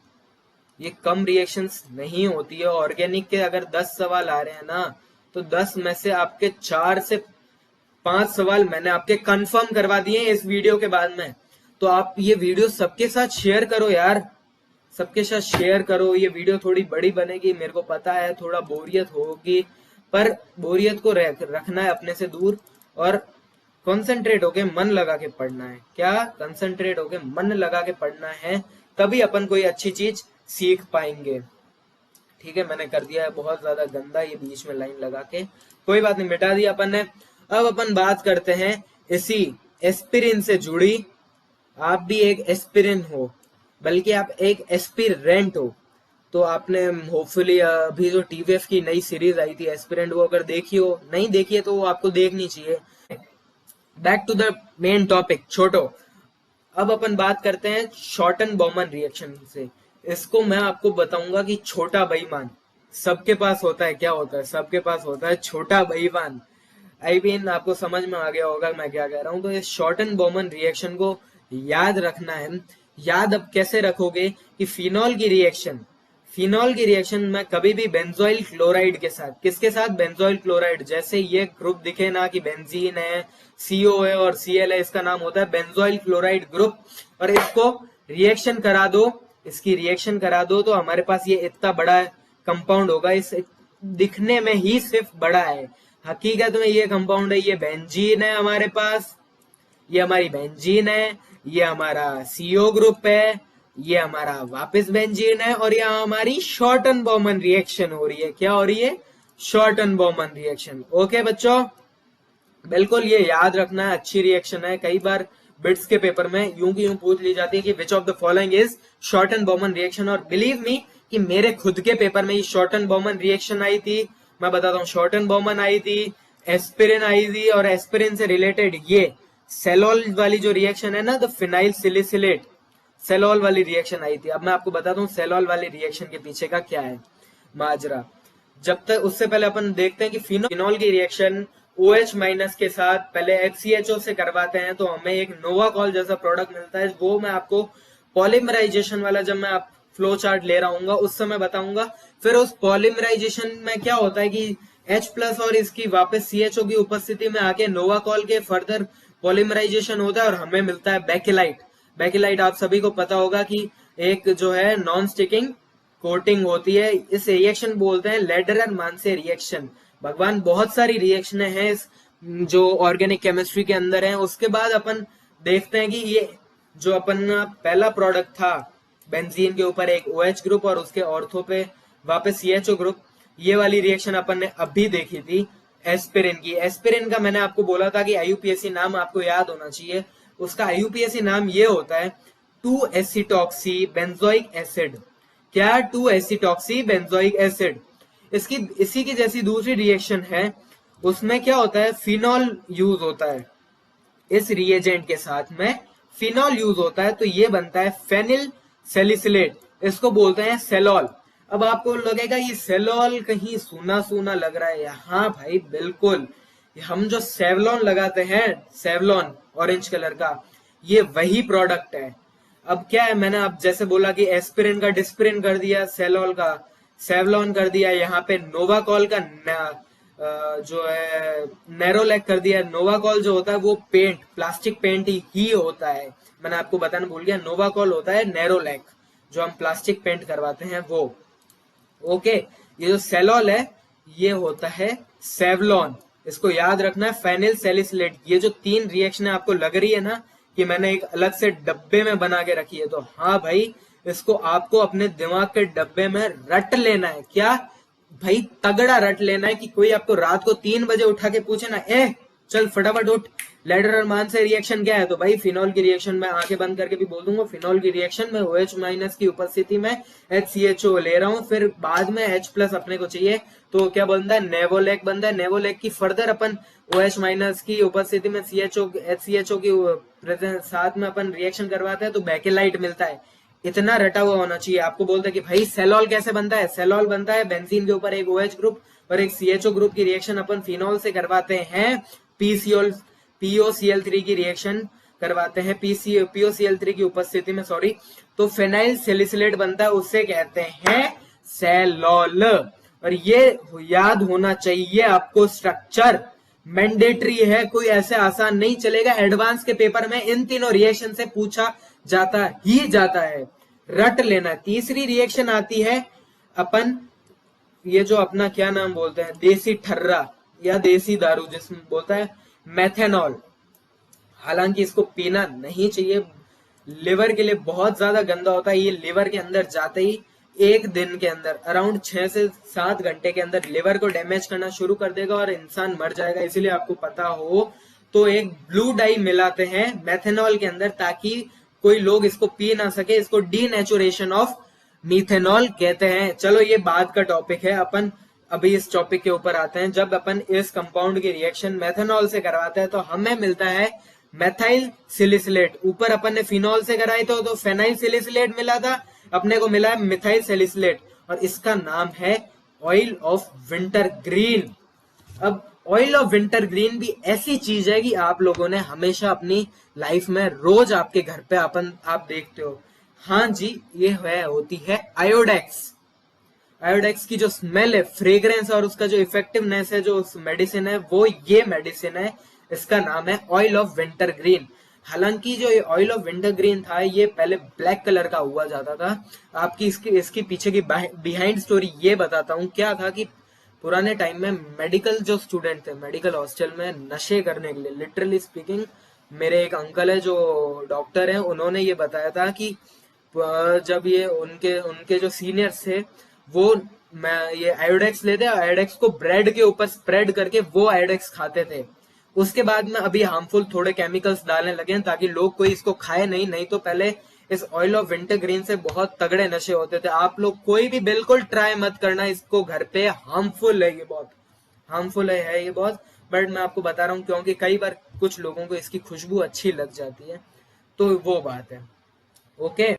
ये कम रिएक्शंस नहीं होती है। ऑर्गेनिक के अगर 10 सवाल आ रहे हैं ना, तो 10 में से आपके 4 से 5 सवाल मैंने आपके कंफर्म करवा दिए इस वीडियो के बाद में। तो आप ये वीडियो सबके साथ शेयर करो यार, सबके साथ शेयर करो। ये वीडियो थोड़ी बड़ी बनेगी, मेरे को पता है थोड़ा बोरियत होगी, पर बोरियत को रखना है अपने से दूर और कंसंट्रेट होके मन लगा के पढ़ना है। क्या कंसंट्रेट होके मन लगा के पढ़ना है, तभी अपन कोई अच्छी चीज सीख पाएंगे। ठीक है, मैंने कर दिया है बहुत ज्यादा गंदा ये बीच में लाइन लगा के, कोई बात नहीं, मिटा दिया अपन ने। अब अपन बात करते हैं इसी एस्पिरिन से जुड़ी। आप भी एक एस्पिरिन हो, बल्कि आप एक एस्पिरेंट हो। तो आपने होपफुली अभी जो टीवीएफ की नई सीरीज आई थी एस्पिरेंट, वो अगर देखी हो, नहीं देखी है तो वो आपको देखनी चाहिए। Back to the main topic, छोटो। अब अपन बात करते हैं शॉर्टन बॉमन रिएक्शन से। इसको मैं आपको बताऊंगा कि छोटा बेईमान सबके पास होता है। क्या होता है? सबके पास होता है छोटा बेईमान। आई मीन आपको समझ में आ गया होगा मैं क्या कह रहा हूं। तो इस शॉर्टन बॉमन रिएक्शन को याद रखना है। याद अब कैसे रखोगे कि फिनॉल की रिएक्शन में कभी भी बेंजोइल क्लोराइड के साथ, किसके साथ? Benzoyl chloride. जैसे ये ग्रुप दिखे ना कि बेंजीन है, सीओ है और सीएल है, इसका नाम होता है बेंजोइल क्लोराइड ग्रुप। और इसको रिएक्शन करा दो, इसकी रिएक्शन करा दो तो हमारे पास ये इतना बड़ा कंपाउंड होगा। इस दिखने में ही सिर्फ बड़ा है, हकीकत में ये कंपाउंड है। ये बेंजीन है हमारे पास, ये हमारी बेंजीन है, ये हमारा सीओ ग्रुप है, ये हमारा वापस बेंजीन है, और यहाँ हमारी शॉर्टन बॉमन रिएक्शन हो रही है। क्या हो रही है? Shorten Bowman reaction. ओके बच्चों, बिल्कुल ये याद रखना है, अच्छी रिएक्शन है। कई बार बिट्स के पेपर में यूं की यूं पूछ ली जाती है कि विच of the following is shorten Bowman reaction. और बिलीव मी कि मेरे खुद के पेपर में ये शॉर्टन बॉमन रिएक्शन आई थी। मैं बताता हूँ, शॉर्टन बॉमन आई थी, एस्पिरिन आई थी, और एस्पिरिन से रिलेटेड ये सेलॉल वाली जो रिएक्शन है ना, द फिनाइल सिलिसिलेट, सेलॉल वाली रिएक्शन आई थी। अब मैं आपको बताता हूँ सेलॉल वाली रिएक्शन के पीछे का क्या है माजरा। जब तक उससे पहले अपन देखते हैं कि फिनॉल की रिएक्शन OH माइनस के साथ पहले HCHO से करवाते हैं तो हमें एक नोवाकॉल जैसा प्रोडक्ट मिलता है। वो मैं आपको पॉलीमराइजेशन वाला जब मैं आप फ्लो चार्ट ले रहा हूँ उस समय बताऊंगा। फिर उस पॉलीमराइजेशन में क्या होता है कि H+ और इसकी वापस CHO की उपस्थिति में आके नोवाकॉल के फर्दर पॉलीमराइजेशन होता है और हमें मिलता है बेकेलाइट। बेकेलाइट आप सभी को पता होगा कि एक जो है नॉन स्टिकिंग कोटिंग होती है। इस रिएक्शन बोलते हैं लेडरर मानसे रिएक्शन। भगवान, बहुत सारी रिएक्शनें हैं इस जो ऑर्गेनिक केमिस्ट्री के अंदर है। उसके बाद अपन देखते हैं कि ये जो अपन पहला प्रोडक्ट था बेंजीन के ऊपर एक OH ग्रुप और उसके ऑर्थो पे वापस CHO ग्रुप, ये वाली रिएक्शन अपन ने अभी देखी थी एस्पिरिन की। एस्पिरिन का मैंने आपको बोला था कि IUPAC नाम आपको याद होना चाहिए। उसका IUPAC नाम ये होता है 2-एसिटॉक्सी बेंजोइक एसिड। क्या? 2-एसिटॉक्सी बेंजोइक एसिड। इसकी इसी की जैसी दूसरी रिएक्शन है, उसमें क्या होता है? फिनॉल यूज होता है। इस रिएजेंट के साथ में फिनॉल यूज होता है तो ये बनता है फेनिल सैलिसिलेट। इसको बोलते हैं सेलॉल। अब आपको लगेगा ये सेलॉल कहीं सुना सुना लग रहा है। हाँ भाई बिल्कुल, हम जो सेवलॉन लगाते हैं, सेवलॉन ऑरेंज कलर का, ये वही प्रोडक्ट है। अब क्या है, मैंने अब जैसे बोला कि एस्पिरिन का डिस्पिरिन कर दिया, सेलॉल का सेवलॉन कर दिया, यहाँ पे नोवाकॉल का जो है नैरोलैक कर दिया। नोवाकॉल जो होता है वो पेंट, प्लास्टिक पेंट ही होता है। मैंने आपको बताना भूल गया, नोवाकॉल होता है नैरोलैक, जो हम प्लास्टिक पेंट करवाते हैं वो। ओके, ये जो सेलॉल है ये होता है सेवलॉन। इसको याद रखना है, फेनिल सैलिसिलेट। ये जो 3 रिएक्शन आपको लग रही है ना कि मैंने एक अलग से डब्बे में बना के रखी है, तो हाँ भाई, इसको आपको अपने दिमाग के डब्बे में रट लेना है। क्या भाई? तगड़ा रट लेना है कि कोई आपको रात को 3 बजे उठा के पूछे ना, चल फटाफट उठ, लेडरर मान से रिएक्शन क्या है, तो भाई फिनॉल की रिएक्शन में आंखें बंद करके भी बोल दूंगा फिनॉल की रिएक्शन में OH माइनस की उपस्थिति में HCHO ले रहा हूं, फिर बाद में H+ अपने को चाहिए तो क्या बनता है? नेवोलेक बनता है। नेवोलेक की फर्दर अपन OH माइनस की उपस्थिति में HCHO की साथ में अपन रिएक्शन करवाते हैं तो बेकेलाइट मिलता है। इतना रटा हुआ होना चाहिए। आपको बोलते हैं कि भाई सेलॉल कैसे बनता है? सेलॉल बनता है बेंजीन के ऊपर एक OH ग्रुप और एक CHO ग्रुप की रिएक्शन अपन फिनॉल से करवाते हैं, POCl3 की रिएक्शन करवाते हैं POCl3 की उपस्थिति में, सॉरी, तो फेनाइल सैलिसिलेट बनता है, उससे कहते हैं सेलॉल। और ये याद होना चाहिए आपको, स्ट्रक्चर मैंडेटरी है, कोई ऐसे आसान नहीं चलेगा। एडवांस के पेपर में इन तीनों रिएक्शन से पूछा जाता ही जाता है, रट लेना। तीसरी रिएक्शन आती है अपन, ये जो अपना क्या नाम बोलते हैं, देसी ठर्रा या देसी दारू जिसमें बोलता है मेथेनॉल। हालांकि इसको पीना नहीं चाहिए, लिवर के लिए बहुत ज्यादा गंदा होता है। ये लिवर के अंदर जाते ही एक दिन के अंदर अराउंड 6 से 7 घंटे के अंदर लिवर को डैमेज करना शुरू कर देगा और इंसान मर जाएगा। इसलिए आपको पता हो तो एक ब्लू डाई मिलाते हैं मेथेनॉल के अंदर, ताकि कोई लोग इसको पी ना सके। इसको डीनेचुरेशन ऑफ मीथेनॉल कहते हैं। चलो ये बाद का टॉपिक है, अपन अभी इस टॉपिक के ऊपर आते हैं। जब अपन इस कंपाउंड की रिएक्शन मेथेनॉल से करवाते हैं तो हमें मिलता है मेथाइल सिलिसिलेट। ऊपर अपन ने फिनॉल से कराई तो फेनाइल सिलिसिलेट मिला था, अपने को मिला है मिथाइल सिलिसिलेट, और इसका नाम है ऑयल ऑफ विंटर ग्रीन। अब ऑयल ऑफ विंटर ग्रीन भी ऐसी चीज है कि आप लोगों ने हमेशा अपनी लाइफ में रोज आपके घर पे आप देखते हो। हाँ जी, ये होती है आयोडेक्स। आयोडेक्स की जो स्मेल है, फ्रेग्रेंस और उसका जो इफेक्टिवनेस है, जो मेडिसिन है, वो ये मेडिसिन है। इसका नाम है ऑयल ऑफ विंटर ग्रीन। हालांकि जो ये ऑयल ऑफ विंटर ग्रीन था, ये पहले ब्लैक कलर का हुआ जाता था। आपकी इसकी पीछे की बिहाइंड स्टोरी ये बताता हूँ। क्या था कि पुराने टाइम में मेडिकल जो स्टूडेंट थे, मेडिकल हॉस्टल में नशे करने के लिए, लिटरली स्पीकिंग, मेरे एक अंकल है जो डॉक्टर हैं, उन्होंने ये बताया था कि जब ये उनके जो सीनियर्स थे, वो ये आयोडेक्स लेते, आयोडेक्स को ब्रेड के ऊपर स्प्रेड करके वो आयोडेक्स खाते थे। उसके बाद में अभी हार्मफुल थोड़े केमिकल्स डालने लगे हैं ताकि लोग कोई इसको खाए नहीं तो पहले इस ऑयल ऑफ विंटर ग्रीन से बहुत तगड़े नशे होते थे। आप लोग कोई भी बिल्कुल ट्राई मत करना इसको घर पे, हार्मफुल है ये बहुत, हार्मफुल है ये बहुत। बट मैं आपको बता रहा हूँ क्योंकि कई बार कुछ लोगों को इसकी खुशबू अच्छी लग जाती है, तो वो बात है। ओके,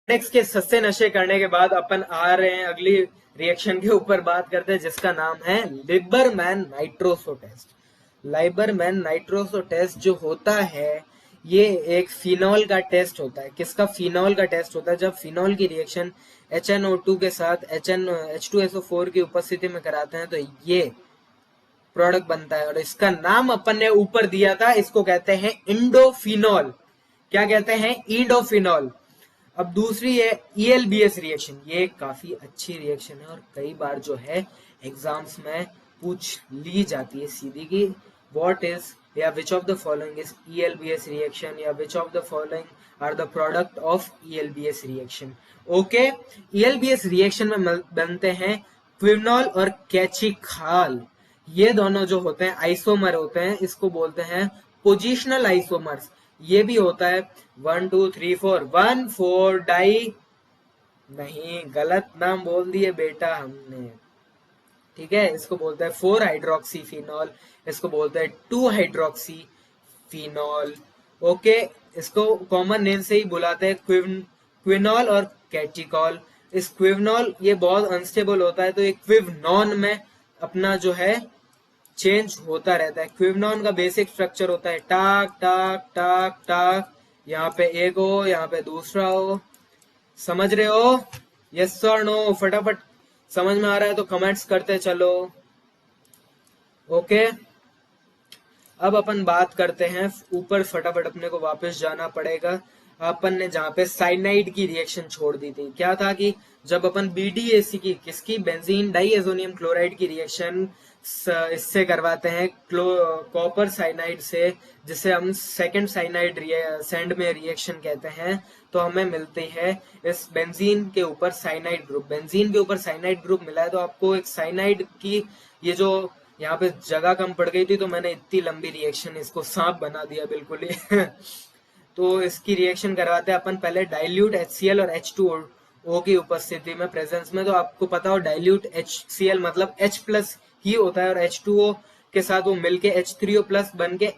नेक्स्ट के सस्ते नशे करने के बाद अपन आ रहे हैं अगली रिएक्शन के ऊपर बात करते हैं, जिसका नाम है Liebermann nitroso test. Liebermann nitroso test जो होता है, ये एक फिनॉल का टेस्ट होता है। किसका? फिनॉल का टेस्ट होता है। जब फिनॉल की रिएक्शन HNO2 के साथ H2SO4 की उपस्थिति में कराते हैं तो ये प्रोडक्ट बनता है, और इसका नाम अपन ने ऊपर दिया था, इसको कहते हैं इंडोफिनॉल। क्या कहते हैं? इंडोफिनॉल। अब दूसरी है ELBS रिएक्शन। ये काफी अच्छी रिएक्शन है और कई बार जो है एग्जाम्स में पूछ ली जाती है सीधी की व्हाट इज या which of the following is ELBS reaction, या which of the following are the product of ELBS reaction. Okay, ELBS reaction में बनते हैं क्विनॉल और कैचिखाल। ये दोनों जो होते हैं आइसोमर होते हैं, इसको बोलते हैं पोजिशनल आइसोमर्स। ये भी होता है 1 2 3 4 1 4 डाई, नहीं गलत नाम बोल दिए बेटा हमने, ठीक है। इसको बोलते हैं 4 हाइड्रोक्सी फिनॉल, इसको बोलते हैं 2 हाइड्रोक्सी फिनॉल। ओके, इसको कॉमन नेम से ही बुलाते हैं क्विनॉल और कैटिकॉल। इस क्विनॉल ये बहुत अनस्टेबल होता है, तो ये क्विनॉन में अपना जो है चेंज होता रहता है। क्विनॉन का बेसिक स्ट्रक्चर होता है टाक टाक टाक टाक, यहाँ पे एक हो, यहाँ पे दूसरा हो। समझ रहे हो? यस और नो? फटाफट समझ में आ रहा है तो कमेंट्स करते चलो। ओके, अब अपन बात करते हैं ऊपर, फटाफट अपने को वापस जाना पड़ेगा। अपन ने जहाँ पे साइनाइड की रिएक्शन छोड़ दी थी, क्या था कि जब अपन BDAC की, किसकी, बेंजीन डाइएजोनियम क्लोराइड की रिएक्शन इससे करवाते हैं कॉपर साइनाइड से, जिसे हम सेकंड साइनाइड सैंड में रिएक्शन कहते हैं, तो हमें मिलती है इस बेंजीन के ऊपर साइनाइड ग्रुप। बेंजीन के ऊपर साइनाइड ग्रुप मिला है तो आपको एक साइनाइड की, ये जो यहाँ पे जगह कम पड़ गई थी तो मैंने इतनी लंबी रिएक्शन इसको सांप बना दिया बिल्कुल ही तो इसकी रिएक्शन करवाते हैं अपन पहले डाइल्यूट HCl और H2O की उपस्थिति में, प्रेजेंस में। तो आपको पता हो डाइल्यूट HCl मतलब H+ ही होता है, और H2O के साथ वो मिलके H3O+ बन के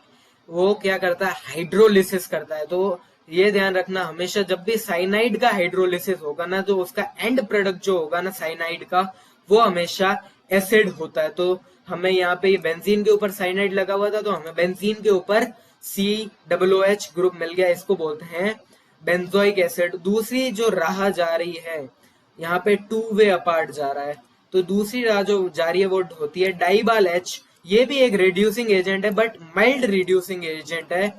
वो क्या करता है, हाइड्रोलिसिस करता है। तो ये ध्यान रखना हमेशा, जब भी साइनाइड का हाइड्रोलिसिस होगा ना, तो उसका एंड प्रोडक्ट जो होगा ना साइनाइड का, वो हमेशा एसिड होता है। तो हमें यहाँ पे बेंजीन के ऊपर साइनाइड लगा हुआ था, तो हमें बेंजीन के ऊपर COOH ग्रुप मिल गया, इसको बोलते हैं बेंजोइक एसिड। दूसरी जो राह जा रही है, यहाँ पे 2 वे अपार्ट जा रहा है, तो दूसरी राह जो जा रही है वो होती है डाइबाल H। ये भी एक रिड्यूसिंग एजेंट है, बट माइल्ड रिड्यूसिंग एजेंट है,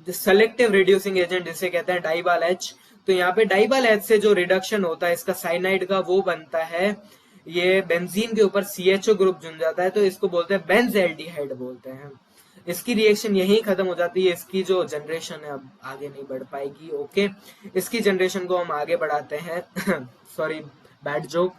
जो सेलेक्टिव रिड्यूसिंग एजेंट जिसे कहते हैं डाइबाल H। तो यहाँ पे डाइबाल H से जो रिडक्शन होता है इसका साइनाइड का, वो बनता है, ये बेंजीन के ऊपर CHO ग्रुप जुड़ जाता है, तो इसको बोलते हैं बेंजल्डिहाइड बोलते हैं। इसकी रिएक्शन यहीं खत्म हो जाती है, इसकी जो जनरेशन है अब आगे नहीं बढ़ पाएगी। ओके, इसकी जनरेशन को हम आगे बढ़ाते हैं। Sorry, bad joke.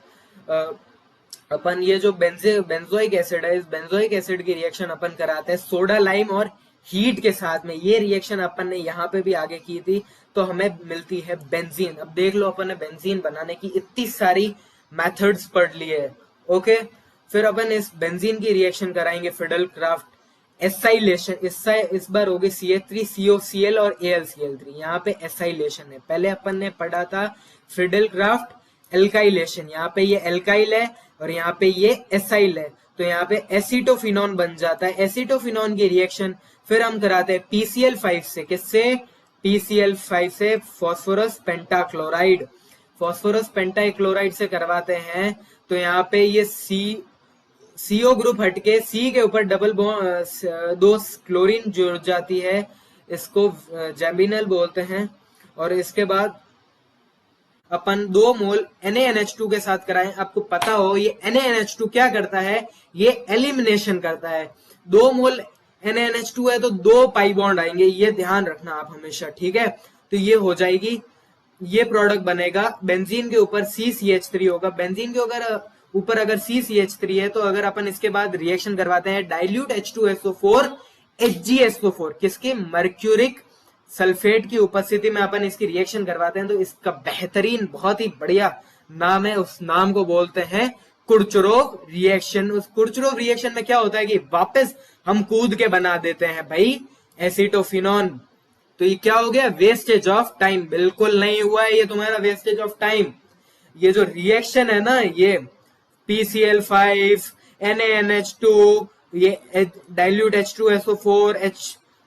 अपन ये जो बेंजोइक एसिड है, इस बेंजोइक एसिड की रिएक्शन अपन कराते हैं सोडा लाइम और हीट के साथ में। ये रिएक्शन अपन ने यहाँ पे भी आगे की थी, तो हमें मिलती है बेंजीन। अब देख लो, अपन ने बेंजीन बनाने की इतनी सारी मेथड्स पढ़ ली है। ओके, फिर अपन इस बेंजीन की रिएक्शन कराएंगे फिडल क्राफ्ट एसाइलेशन। इस बार होगी CH3COCl और AlCl3। यहाँ पे एसाइलेशन है। पहले अपन ने पढ़ा था फिडल क्राफ्ट एल्काइलेशन। यहाँ पे ये एल्काइल है और यहाँ पे ये एसाइल है, तो यहाँ पे एसीटोफिनॉन बन जाता है। एसीटोफिनॉन की रिएक्शन फिर हम कराते हैं PCl5 से। किससे? PCl5 से फॉस्फोरस पेंटाक्लोराइड। फॉस्फोरस पेंटाक्लोराइड से करवाते हैं, तो यहाँ पे ये CO ग्रुप हटके C के ऊपर डबल बॉन्ड 2 क्लोरीन जुड़ जाती है, इसको जैम्बिनल बोलते हैं। और इसके बाद अपन 2 मोल NaNH2 के साथ कराएं। आपको पता हो ये NaNH2 क्या करता है, ये एलिमिनेशन करता है। 2 मोल NaNH2 है तो 2 पाई बॉन्ड आएंगे, ये ध्यान रखना आप हमेशा, ठीक है। तो ये हो जाएगी, ये प्रोडक्ट बनेगा। बेंजीन के ऊपर CCH3 होगा। बेंजीन के ऊपर अगर CCH3 है, तो अगर अपन इसके बाद रिएक्शन करवाते हैं डाइल्यूट H2SO4 HgSO4, किसके? मर्क्यूरिक सल्फेट की उपस्थिति में अपन इसकी रिएक्शन करवाते हैं, तो इसका बेहतरीन, बहुत ही बढ़िया नाम है। उस नाम को बोलते हैं कुर्चरोव रिएक्शन। उस कुर्चरोव रिएक्शन में क्या होता है कि वापस हम कूद के बना देते हैं भाई एसीटोफिनॉन। तो ये क्या हो गया? Wastage of time. बिल्कुल नहीं हुआ है ये तुम्हारा वेस्टेज ऑफ टाइम। ये जो रिएक्शन है ना, ये PCl5 NaNH2, ये डाइल्यूट H2SO4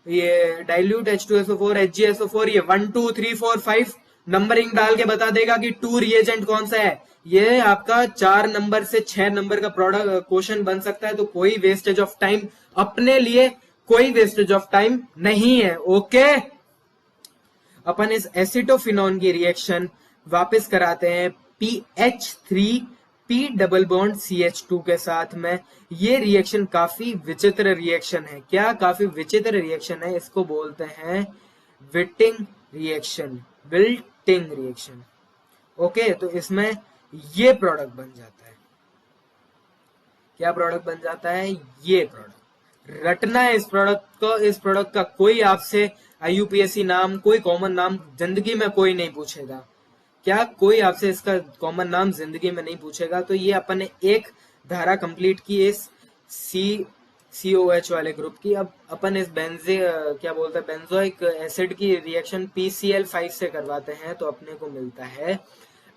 ये डाइल्यूट H2SO4 HgSO4, ये 1 2 3 4 5 नंबरिंग डाल के बता देगा कि 2 रिएजेंट कौन सा है। ये आपका 4 नंबर से 6 नंबर का प्रोडक्ट क्वेश्चन बन सकता है। तो कोई वेस्टेज ऑफ टाइम, अपने लिए कोई वेस्टेज ऑफ टाइम नहीं है। ओके, अपन इस एसिटोफिनॉन की रिएक्शन वापस कराते हैं PH3P डबल बॉन्ड CH2 के साथ में। ये रिएक्शन काफी विचित्र रिएक्शन है। क्या? काफी विचित्र रिएक्शन है। इसको बोलते हैं wilting reaction. Wilting reaction. Okay, तो इसमें ये प्रोडक्ट बन जाता है। क्या प्रोडक्ट बन जाता है? ये प्रोडक्ट रटना है इस प्रोडक्ट को। इस प्रोडक्ट का कोई आपसे IUPAC नाम, कोई कॉमन नाम जिंदगी में कोई नहीं पूछेगा। क्या? कोई आपसे इसका कॉमन नाम जिंदगी में नहीं पूछेगा। तो ये अपन ने एक धारा कंप्लीट की इस COH वाले ग्रुप की। अब अपन इस बेंजोइक एसिड की रिएक्शन PCl5 से करवाते हैं, तो अपने को मिलता है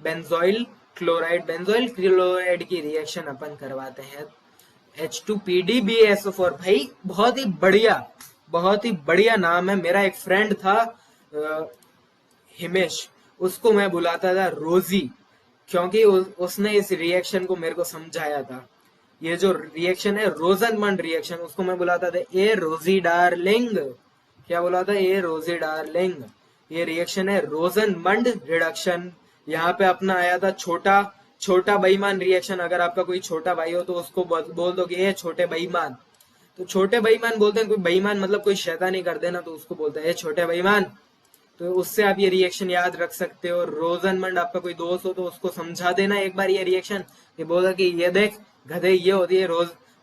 बेंजोइल क्लोराइड। बेंजोइल क्लोराइड की रिएक्शन अपन करवाते हैं H2PdBaSO4। भाई बहुत ही बढ़िया नाम है। मेरा एक फ्रेंड था हिमेश, उसको मैं बुलाता था रोजी, क्योंकि उसने इस रिएक्शन को मेरे को समझाया था। ये जो रिएक्शन है रोजनमंड रिएक्शन, उसको मैं बुलाता था ए रोजी डार्लिंग। क्या बोला था? ए रोजी डार्लिंग। ये रिएक्शन है रोजनमंड रिडक्शन। यहाँ पे अपना आया था छोटा बेईमान रिएक्शन। अगर आपका कोई छोटा भाई हो तो उसको बोल दो कि ए छोटे बेईमान। तो छोटे बेईमान बोलते हैं, कोई बेईमान मतलब कोई शैतानी कर देना, तो उसको बोलते हैं ए छोटे बेईमान। तो उससे आप ये रिएक्शन याद रख सकते हो। रोजनमंड आपका कोई दोस्त हो तो उसको समझा देना एक बार ये रिएक्शन, ये बोला कि ये देख गधे, ये होती है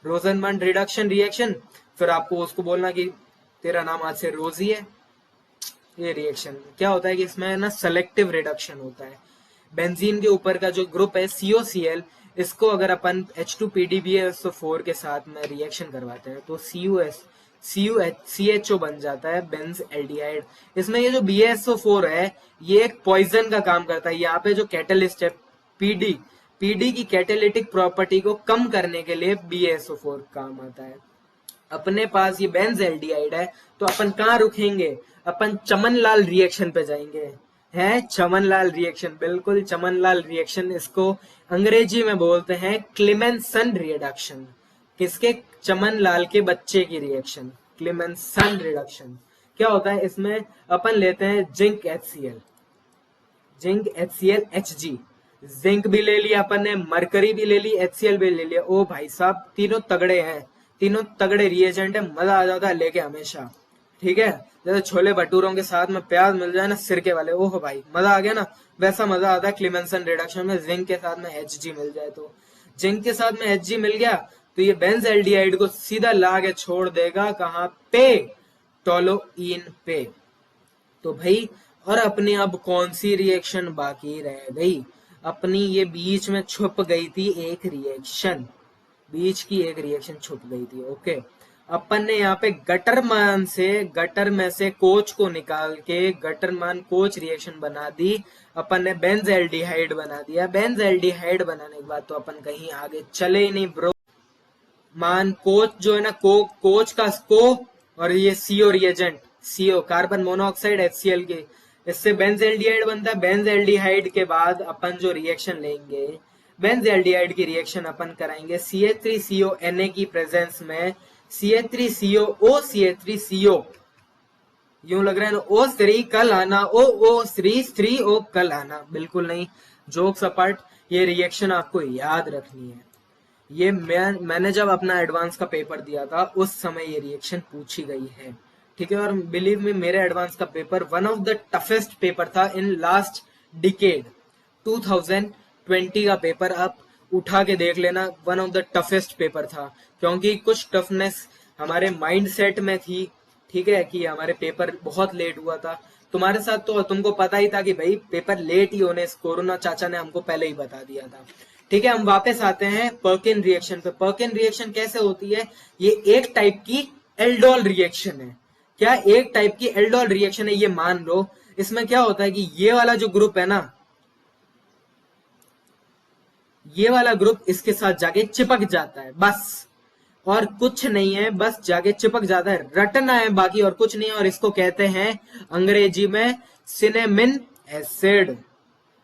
रोजनमंड रिडक्शन रिएक्शन। फिर आपको उसको बोलना कि तेरा नाम आज से रोजी है। ये रिएक्शन क्या होता है कि इसमें ना सेलेक्टिव रिडक्शन होता है। बेंजीन के ऊपर का जो ग्रुप है COCl, इसको अगर अपन H2PdBaSO4 के साथ में रिएक्शन करवाते हैं तो CHO बन जाता है बेंज एल्डिहाइड। इसमें ये जो BaSO4 है, ये एक पॉइजन का काम करता है। यहाँ पे जो कैटलिस्ट है PD की कैटेलिटिक प्रॉपर्टी को कम करने के लिए BaSO4 काम आता है। अपने पास ये बेंजल्डिहाइड है, तो अपन कहाँ रुकेंगे? अपन चमनलाल रिएक्शन पे जाएंगे। है चमनलाल रिएक्शन, बिल्कुल चमनलाल रिएक्शन, इसको अंग्रेजी में बोलते हैं क्लेमेंसन रिडक्शन। किसके? चमनलाल के बच्चे की रिएक्शन, क्लेमेंसन रिडक्शन। क्या होता है इसमें? अपन लेते हैं zinc HCl, zinc HCl Hg, zinc भी ले लिया अपन ने, मरकरी भी ले ली, HCl भी ले लिया। ओ भाई साहब, तीनों तगड़े हैं, तीनों तगड़े रिएजेंट है, मजा आ जाता है लेके हमेशा। ठीक है, जैसे छोले भटूरों के साथ में प्याज मिल जाए ना सिरके वाले, ओह भाई मजा आ गया ना, वैसा मजा आता है क्लेमेंसन रिडक्शन में जिंक के साथ में Hg मिल जाए तो। जिंक के साथ में Hg मिल गया तो ये बेंजल्डिहाइड को सीधा ला के छोड़ देगा कहाँ पे? टोलुइन पे। तो भाई, और अपनी अब कौन सी रिएक्शन बाकी रह गई? अपनी ये बीच में छुप गई थी एक रिएक्शन, बीच की एक रिएक्शन छुप गई थी। ओके, अपन ने यहाँ पे गटरमान से, गटर में से कोच को निकाल के गटरमान कोच रिएक्शन बना दी, अपन ने बेंजल्डिहाइड बना दिया। बेंजल्डिहाइड बनाने के बाद तो अपन कहीं आगे चले ही नहीं ब्रो। मान कोच जो है ना, कोच का को, और ये CO reagent, CO carbon monoxide HCl के, इससे बेंजल्डिहाइड बनता है। बेंजल्डिहाइड के बाद अपन जो रिएक्शन लेंगे, बेंजल्डिहाइड की रिएक्शन अपन कराएंगे CH3CO Na की प्रेजेंस में, CH3CO CH3CO, यूं लग रहा है ना O3 कल आना, O3 कल आना, बिल्कुल नहीं, जोक्स अपार्ट, ये रिएक्शन आपको याद रखनी है। ये मैंने जब अपना एडवांस का पेपर दिया था उस समय ये रिएक्शन पूछी गई है। ठीक है, और बिलीव मी, मेरे एडवांस का paper one of the toughest paper था इन लास्ट डिकेड। 2020 का पेपर आप उठा के देख लेना, one of the toughest paper था, क्योंकि कुछ टफनेस हमारे माइंड सेट में थी। ठीक है, कि हमारे पेपर बहुत लेट हुआ था। तुम्हारे साथ तो तुमको पता ही था कि भाई पेपर लेट ही होने, कोरोना चाचा ने हमको पहले ही बता दिया था। ठीक है, हम वापस आते हैं पर्किन रिएक्शन पे। पर्किन रिएक्शन कैसे होती है? ये एक टाइप की एल्डोल रिएक्शन है। क्या? एक टाइप की एल्डोल रिएक्शन है, ये मान लो। इसमें क्या होता है कि ये वाला जो ग्रुप है ना, ये वाला ग्रुप इसके साथ जाके चिपक जाता है, बस, और कुछ नहीं है, बस जाके चिपक जाता है, रटना है बाकी, और कुछ नहीं है। और इसको कहते हैं अंग्रेजी में cinnamin acid,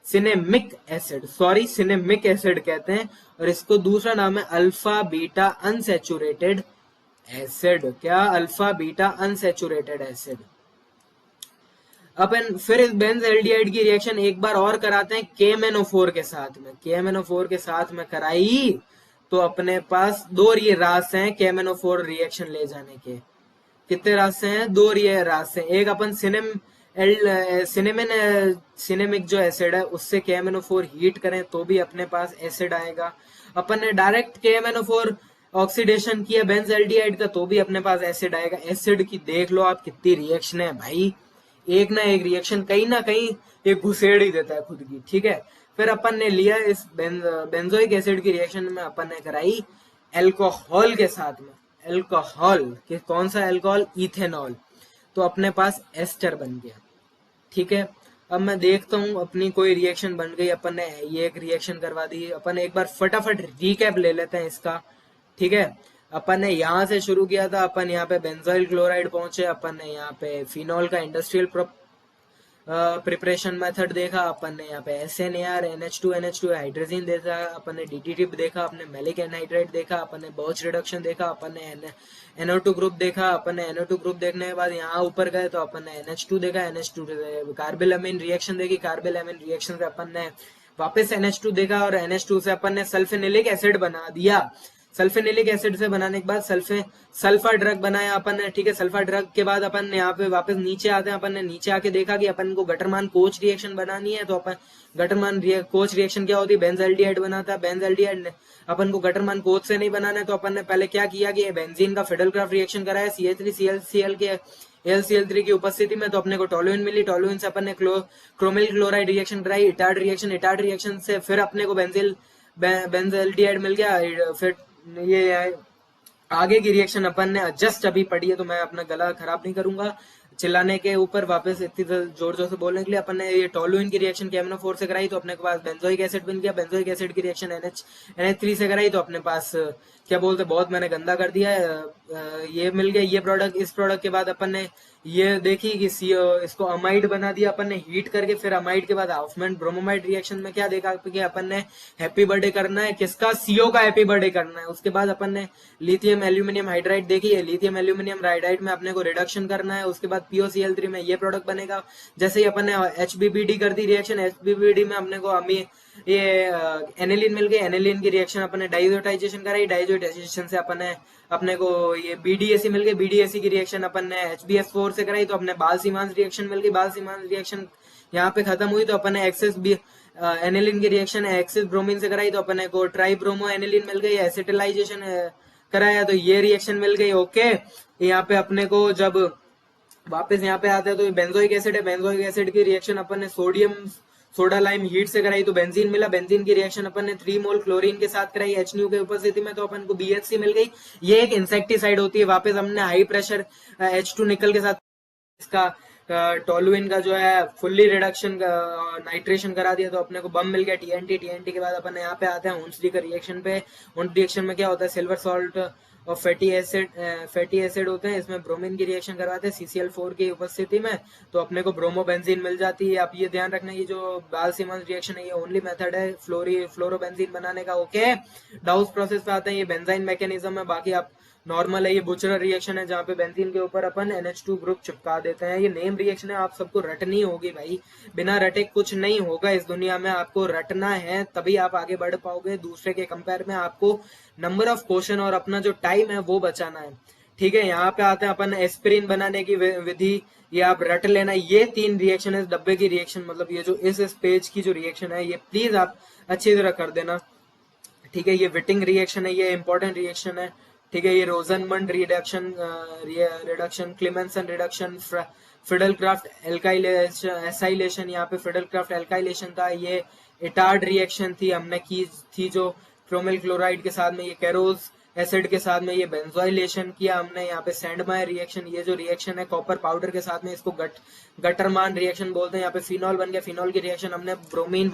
cinnamic acid, sorry cinnamic acid कहते हैं। और इसको दूसरा नाम है अल्फा बीटा अनसेचुरेटेड एसिड। क्या? Alpha beta unsaturated acid. अपन फिर इस बेंजल्डिहाइड की रिएक्शन एक बार और कराते हैं KMnO4 के साथ में। KMnO4 के साथ में कराई तो अपने पास दो ये रास्ते हैं KMnO4 रिएक्शन ले जाने के। कितने रास्ते हैं? दो ये रास्ते हैं। एक अपन सिनेमिक जो एसिड है उससे KMnO4 हीट करें तो भी अपने पास एसिड आएगा। अपन ने डायरेक्ट KMnO4 ऑक्सीडेशन किया बेंजल्डिहाइड का तो भी अपने पास एसिड आएगा। एसिड की देख लो आप कितनी रिएक्शन है भाई, एक ना एक रिएक्शन कहीं ना कहीं एक घुसेड़ ही देता है खुद की। ठीक है, फिर अपन ने लिया इस बेंजोइक एसिड की रिएक्शन में अपन ने कराई एल्कोहल के साथ में। एल्कोहल कि कौन सा एल्कोहल? इथेनॉल। तो अपने पास एस्टर बन गया। ठीक है, अब मैं देखता हूँ अपनी कोई रिएक्शन बन गई। अपन ने ये एक रिएक्शन करवा दी। अपन एक बार फटाफट रिकैप ले लेते हैं इसका। ठीक है, अपन ने यहाँ से शुरू किया था, अपन यहाँ पे बेंजोइल क्लोराइड पहुंचे, अपन ने यहाँ पे फिनॉल का इंडस्ट्रियल प्रिपरेशन मेथड देखा, अपन ने यहाँ पे SNAR NH2 हाइड्रोजन देखा, अपन ने DDT देखा, अपन ने मैलिक एनहाइड्राइड देखा, अपन ने बर्च रिडक्शन देखा, अपन ने NO2 ग्रुप देखा। अपन ने NO2 ग्रुप देखने के बाद यहाँ ऊपर गए तो अपन ने NH2 देखा, NH2 से कार्बिलमिन रिएक्शन देखी, कार्बिलमिन रिएक्शन से अपन ने वापस NH2 देखा, और NH2 से अपन ने सल्फेनिलिक एसिड बना दिया। सल्फेनिलिक एसिड से बनाने के बाद सल्फर ड्रग बनाया अपन ने। ठीक है, सल्फर ड्रग के बाद अपन यहाँ पे वापस नीचे आते हैं। अपन ने नीचे आके देखा कि अपन को गटरमान कोच रिएक्शन बनानी है, तो अपन गटरमान कोच रिएक्शन क्या होती है? बेंजल्डिहाइड बनाता है। बेंजल्डिहाइड अपन को गटरमान कोच से नहीं बनाना है, तो अपन ने पहले क्या किया कि बेंजीन का फिडेलक्राफ्ट रिएक्शन कराया CH3Cl के LCl3 की उपस्थिति में, तो अपने को टोलुइन मिली। टोलुइन से अपन ने क्रोमिल क्लोराइड रिएक्शन कराई, इटार्ड रिएक्शन से फिर अपने को बेंजल्डिहाइड मिल गया। फिर ये आगे की रिएक्शन अपन ने जस्ट अभी पढ़ी है, तो मैं अपना गला खराब नहीं करूंगा चिल्लाने के ऊपर वापस इतनी जोर जोर से बोलने के लिए। अपन ने ये टोलुइन की रिएक्शन KMnO4 से कराई तो अपने के पास बेंजोइक एसिड बन गया। बेंजोइक एसिड की रिएक्शन NH3 से कराई तो अपने पास क्या बोलते, बहुत मैंने गंदा कर दिया है, ये मिल गया ये प्रोडक्ट। इस प्रोडक्ट के बाद अपन ने ये देखी कि इसको अमाइड बना दिया अपन ने हीट करके। फिर अमाइड के बाद हाउफमैन ब्रोमोमाइड रिएक्शन में क्या देखा कि अपन ने हैप्पी बर्थडे करना है किसका, सीओ का हैप्पी बर्थडे करना है। उसके बाद अपन ने लिथियम एल्यूमिनियम हाइड्राइड देखी है, लिथियम एल्यूमिनियम हाइड्राइड में अपने को रिडक्शन करना है। उसके बाद POCl3 में ये प्रोडक्ट बनेगा। जैसे ही अपन ने HBBD कर दी रिएक्शन, HBBD में अपने को ये एनिलीन मिल गई। एनिलीन की रिएक्शन अपन ने डाइजोटाइजेशन कराई, डाइजोटाइजेशन से अपन ने अपने को ये BDAC मिल गई। BDAC की रिएक्शन अपन ने HBS4 से कराई तो अपने बाल सीमांस रिएक्शन मिल गई। बाल सीमांस रिएक्शन यहाँ पे खत्म हुई तो अपन ने एक्सेस एनिलीन की रिएक्शन एक्सेस ब्रोमीन से कराई तो अपन को ट्राई ब्रोमो एनिलीन मिल गई। एसिटिलाइजेशन कराया तो ये रिएक्शन मिल गई। ओके, यहाँ पे अपने को जब वापस यहाँ पे आते हैं तो बेंजोइक एसिड है। बेंजोइक एसिड की रिएक्शन अपन ने सोडियम सोडा लाइम हीट से कराई तो बेंजीन मिला। बेंजीन की रिएक्शन अपन ने 3 मोल क्लोरीन के साथ कराई HNU के उपस्थिति में तो अपन को BHC मिल गई। ये एक इंसेक्टिसाइड होती है। वापस हमने हाई प्रेशर H2 निकल के साथ इसका टोलुइन का जो है फुल्ली रिडक्शन नाइट्रेशन करा दिया तो अपने को बम मिल गया TNT के बाद अपन यहाँ पे आते हैं हुंसडी का रिएक्शन पे। हुंस रिएक्शन में क्या होता है, सिल्वर सॉल्ट और फैटी एसिड होते हैं। इसमें ब्रोमीन की रिएक्शन करवाते हैं CCl4 की उपस्थिति में तो अपने को ब्रोमोबेंजीन मिल जाती है। आप ये ध्यान रखना ये जो बाल सीमंस रिएक्शन है ये ओनली मेथड है फ्लोरोबेंजीन बनाने का। ओके, डाउस प्रोसेस पे आते हैं। ये बेंजाइन मैकेनिज्म है, बाकी आप नॉर्मल है। ये बुचरर रिएक्शन है जहाँ पे बेंजीन के ऊपर अपन NH2 ग्रुप चिपका देते हैं। ये नेम रिएक्शन है, आप सबको रटनी होगी भाई, बिना रटे कुछ नहीं होगा इस दुनिया में। आपको रटना है तभी आप आगे बढ़ पाओगे। दूसरे के कंपेयर में आपको नंबर ऑफ क्वेश्चन और अपना जो टाइम है वो बचाना है। ठीक है, यहाँ पे आते हैं अपन एस्पिरिन बनाने की विधि। ये आप रट लेना, ये 3 रिएक्शन है इस डब्बे की रिएक्शन, मतलब ये जो इस पेज की जो रिएक्शन है ये प्लीज आप अच्छी तरह कर देना। ठीक है, ये विटिंग रिएक्शन है, ये इंपॉर्टेंट रिएक्शन है। ठीक है, ये Rosenmund reduction Clemmensen reduction Friedel Crafts acylation. यहाँ पे फिडलक्राफ्ट एल्काइलेशन था। ये इटार्ड रिएक्शन थी हमने की थी जो क्रोमिल क्लोराइड के साथ में, ये कैरोज एसिड के साथ में ये बेंजोइलेशन किया हमने। यहाँ पे सैंडमायर रिएक्शन, ये जो रिएक्शन है कॉपर पाउडर के साथ में इसको गटरमान रिएक्शन बोलते हैं। यहाँ पे फिनॉल बन गया। फिनॉल की रिएक्शन हमने ब्रोमीन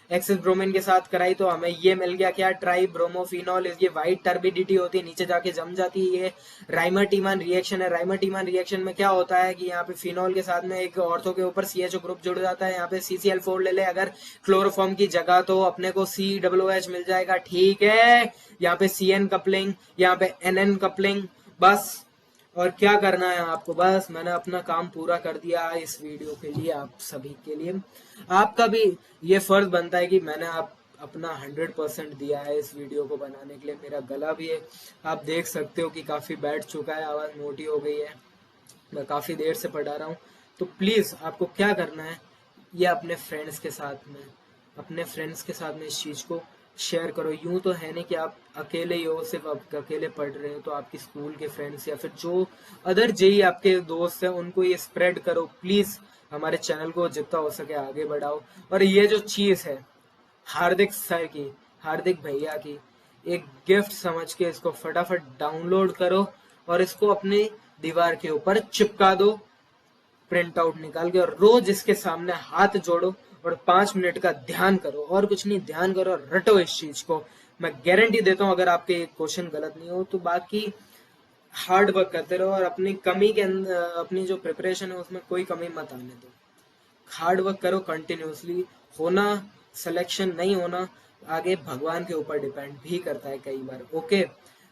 एक्सिस ब्रोमीन के साथ कराई तो हमें ये मिल गया क्या, ट्राई ब्रोमोफिनॉल। ये व्हाइट टर्बिडिटी होती है, नीचे जाके जम जाती है। ये राइमर-टीमान रिएक्शन है। राइमर-टीमान रिएक्शन में क्या होता है कि यहाँ पे फिनॉल के साथ में एक ऑर्थो के ऊपर CHO ग्रुप जुड़ जाता है। यहाँ पे CCl4 ले ले अगर क्लोरोफॉर्म की जगह तो अपने को COOH मिल जाएगा। ठीक है, यहाँ पे CN कपलिंग, यहाँ पे NN कपलिंग। बस और क्या करना है आपको, बस मैंने अपना काम पूरा कर दिया इस वीडियो के लिए। आप सभी के लिए आपका भी ये फर्ज बनता है कि मैंने अपना 100% दिया है इस वीडियो को बनाने के लिए। मेरा गला भी है, आप देख सकते हो कि काफी बैठ चुका है, आवाज मोटी हो गई है, मैं काफी देर से पढ़ा रहा हूँ। तो प्लीज आपको क्या करना है, ये अपने फ्रेंड्स के साथ में इस चीज को शेयर करो। यूं तो है नहीं कि आप अकेले ही हो, सिर्फ आप अकेले पढ़ रहे हो, तो आपकी स्कूल के फ्रेंड्स या फिर जो अदर जेई आपके दोस्त हैं उनको ये स्प्रेड करो प्लीज। हमारे चैनल को जितना हो सके आगे बढ़ाओ। और ये जो चीज है हार्दिक सर की, हार्दिक भैया की एक गिफ्ट समझ के इसको फटाफट डाउनलोड करो और इसको अपनी दीवार के ऊपर चिपका दो, प्रिंट आउट निकाल के, और रोज इसके सामने हाथ जोड़ो और 5 मिनट का ध्यान करो। और कुछ नहीं, ध्यान करो, रटो इस चीज को। मैं गारंटी देता हूँ अगर आपके क्वेश्चन गलत नहीं हो तो। बाकी हार्ड वर्क करते रहो और अपनी कमी के अंदर, अपनी जो प्रिपरेशन है उसमें कोई कमी मत आने दो। हार्ड वर्क करो कंटिन्यूसली। होना सिलेक्शन नहीं होना आगे भगवान के ऊपर डिपेंड भी करता है कई बार। ओके,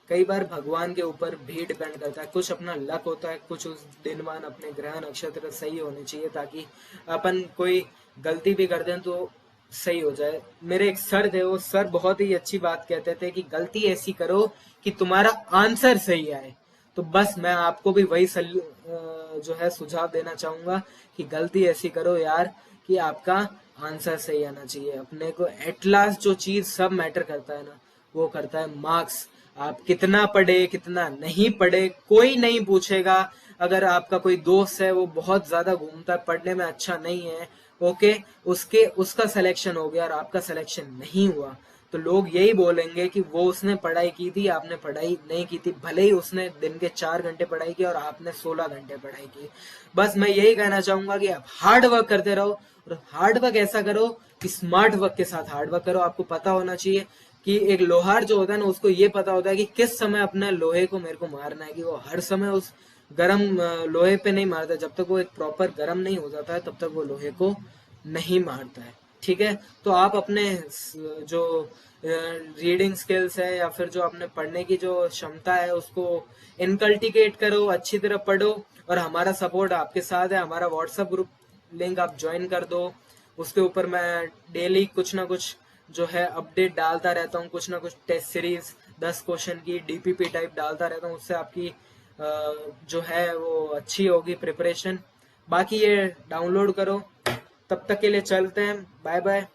कई बार भगवान के ऊपर भी डिपेंड करता है। कुछ अपना लक होता है, कुछ उस दिनवान अपने ग्रह नक्षत्र सही होने चाहिए ताकि अपन कोई गलती भी कर दें तो सही हो जाए। मेरे एक सर थे, वो सर बहुत ही अच्छी बात कहते थे कि गलती ऐसी करो कि तुम्हारा आंसर सही आए। तो बस मैं आपको भी वही जो है सुझाव देना चाहूंगा कि गलती ऐसी करो यार कि आपका आंसर सही आना चाहिए। अपने को एट लास्ट जो चीज सब मैटर करता है ना, वो करता है मार्क्स। आप कितना पढ़े कितना नहीं पढ़े कोई नहीं पूछेगा। अगर आपका कोई दोस्त है वो बहुत ज्यादा घूमता है, पढ़ने में अच्छा नहीं है, ओके, उसका सिलेक्शन हो गया और आपका सिलेक्शन नहीं हुआ तो लोग यही बोलेंगे कि वो उसने पढ़ाई की थी, आपने पढ़ाई नहीं की थी। भले ही उसने दिन के 4 घंटे पढ़ाई की और आपने 16 घंटे पढ़ाई की। बस मैं यही कहना चाहूंगा कि आप हार्ड वर्क करते रहो और हार्ड वर्क ऐसा करो कि स्मार्ट वर्क के साथ हार्ड वर्क करो। आपको पता होना चाहिए कि एक लोहार जो होता है ना, उसको ये पता होता है कि किस समय अपने लोहे को मेरे को मारना है, कि वो हर समय उस गरम लोहे पे नहीं मारता। जब तक वो एक प्रॉपर गरम नहीं हो जाता है तब तक वो लोहे को नहीं मारता है। ठीक है, तो आप अपने जो रीडिंग स्किल्स है या फिर जो अपने पढ़ने की जो क्षमता है उसको इनकल्टिकेट करो, अच्छी तरह पढ़ो, और हमारा सपोर्ट आपके साथ है। हमारा व्हाट्सएप ग्रुप लिंक आप ज्वाइन कर दो, उसके ऊपर मैं डेली कुछ ना कुछ जो है अपडेट डालता रहता हूँ, कुछ ना कुछ टेस्ट सीरीज 10 क्वेश्चन की डीपीपी टाइप डालता रहता हूँ। उससे आपकी जो है वो अच्छी होगी प्रिपरेशन। बाकी ये डाउनलोड करो। तब तक के लिए चलते हैं, बाय बाय।